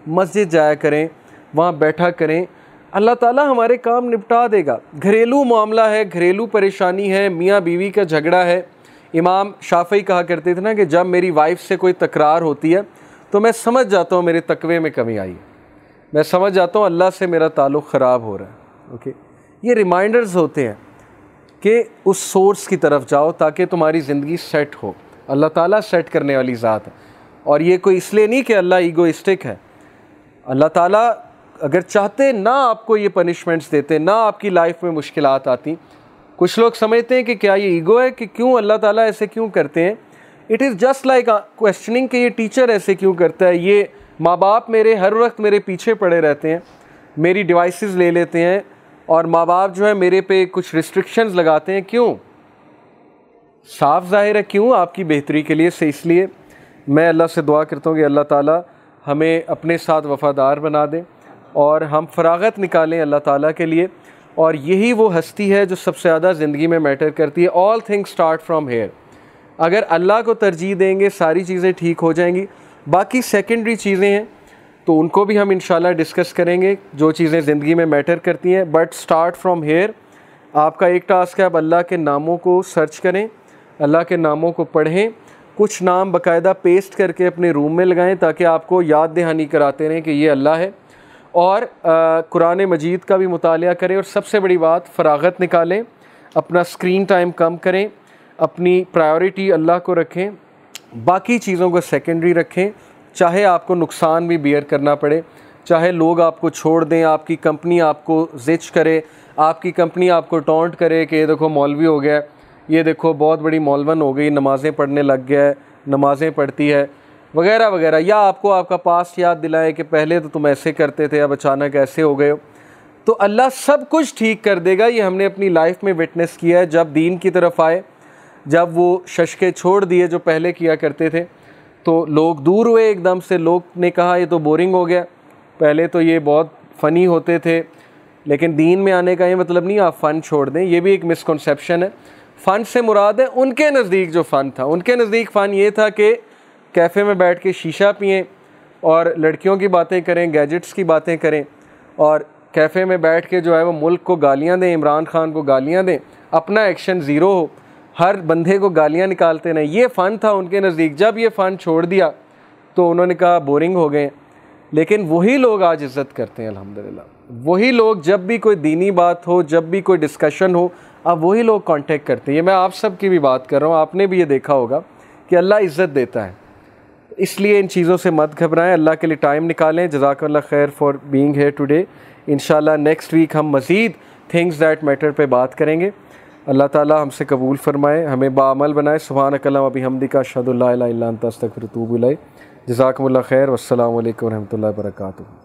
मस्जिद जाया करें, वहाँ बैठा करें, अल्लाह ताला हमारे काम निपटा देगा। घरेलू मामला है, घरेलू परेशानी है, मियाँ बीवी का झगड़ा है। इमाम शाफ़ी कहा करते थे ना कि जब मेरी वाइफ से कोई तकरार होती है तो मैं समझ जाता हूँ मेरे तकवे में कमी आई है, मैं समझ जाता हूँ अल्लाह से मेरा ताल्लुक़ ख़राब हो रहा है। ओके, ये रिमाइंडर्स होते हैं कि उस सोर्स की तरफ जाओ ताकि तुम्हारी ज़िंदगी सेट हो। अल्लाह ताला सेट करने वाली ज़ात है, और ये कोई इसलिए नहीं कि अल्लाह ईगोइस्टिक है। अल्लाह ताला अगर चाहते ना आपको ये पनिशमेंट्स देते, ना आपकी लाइफ में मुश्किलात आती। कुछ लोग समझते हैं कि क्या ये ईगो है कि क्यों अल्लाह ताला ऐसे क्यों करते हैं। It is just like questioning कि ये टीचर ऐसे क्यों करता है, ये माँ बाप मेरे हर वक्त मेरे पीछे पड़े रहते हैं, मेरी डिवाइसेस ले लेते हैं, और माँ बाप जो है मेरे पे कुछ रिस्ट्रिक्शंस लगाते हैं। क्यों? साफ ज़ाहिर है क्यों, आपकी बेहतरी के लिए से। इसलिए मैं अल्लाह से दुआ करता हूँ कि अल्लाह ताला हमें अपने साथ वफ़ादार बना दे और हम फ़रागत निकालें अल्लाह ताला के लिए। और यही वो हस्ती है जो सबसे ज़्यादा ज़िंदगी में मैटर करती है। All things start from here. अगर अल्लाह को तरजीह देंगे सारी चीज़ें ठीक हो जाएंगी। बाकी सेकेंडरी चीज़ें हैं तो उनको भी हम इंशाल्लाह डिस्कस करेंगे, जो चीज़ें ज़िंदगी में मैटर करती हैं। But start from here. आपका एक टास्क है, आप अल्लाह के नामों को सर्च करें, अल्लाह के नामों को पढ़ें, कुछ नाम बाकायदा पेस्ट करके अपने रूम में लगाएं ताकि आपको याद दहानी कराते रहें कि ये अल्लाह है। और कुरान मजीद का भी मुतालिया करें। और सबसे बड़ी बात, फ़रागत निकालें, अपना स्क्रीन टाइम कम करें, अपनी प्रायोरिटी अल्लाह को रखें, बाकी चीज़ों को सेकेंडरी रखें। चाहे आपको नुकसान भी बियर करना पड़े, चाहे लोग आपको छोड़ दें, आपकी कंपनी आपको ज़िच करे, आपकी कंपनी आपको टॉन्ट करे कि ये देखो मौलवी हो गया, ये देखो बहुत बड़ी मौलवन हो गई, नमाज़ें पढ़ने लग गया है, नमाज़ें पढ़ती है, वगैरह वगैरह, या आपको आपका पास्ट याद दिलाए कि पहले तो तुम ऐसे करते थे अब अचानक ऐसे हो गए हो, तो अल्लाह सब कुछ ठीक कर देगा। ये हमने अपनी लाइफ में विटनेस किया है। जब दीन की तरफ आए, जब वो शशके छोड़ दिए जो पहले किया करते थे, तो लोग दूर हुए एकदम से। लोग ने कहा ये तो बोरिंग हो गया, पहले तो ये बहुत फ़नी होते थे, लेकिन दीन में आने का ये मतलब नहीं आप फ़न छोड़ दें। ये भी एक मिसकंसेप्शन है। फ़न से मुराद है उनके नज़दीक जो फ़न था, उनके नज़दीक फ़न ये था कि कैफ़े में बैठ के शीशा पिएं और लड़कियों की बातें करें, गैजेट्स की बातें करें, और कैफ़े में बैठ के जो है वो मुल्क को गालियाँ दें, इमरान खान को गालियाँ दें, अपना एक्शन ज़ीरो हो, हर बंदे को गालियाँ निकालते नहीं। ये फ़न था उनके नज़दीक। जब ये फ़न छोड़ दिया तो उन्होंने कहा बोरिंग हो गए। लेकिन वही लोग आज इज़्ज़त करते हैं अल्हम्दुलिल्लाह। वही लोग जब भी कोई दीनी बात हो, जब भी कोई डिस्कशन हो, अब वही लोग कांटेक्ट करते हैं। ये मैं आप सब की भी बात कर रहा हूँ, आपने भी ये देखा होगा कि अल्लाह इज़्ज़त देता है। इसलिए इन चीज़ों से मत घबराएं, अल्लाह के लिए टाइम निकालें। जज़ाकल्लाह खैर फॉर बीइंग हियर टुडे। इंशाल्लाह नेक्स्ट वीक हम मज़ीद थिंग्स दैट मैटर पे बात करेंगे। अल्लाह ताला हमसे कबूल फरमाए, हमें बाअमल बनाए। सुब्हानकल्लाहुम्मा व बिहम्दिका अशहदु अल्ला इलाहा इल्ला अंता अस्तगफिरुका व अतूबु इलैक। जज़ाकुमुल्लाह खैर। वस्सलामु अलैकुम व रहमतुल्लाहि व बरकातुहू।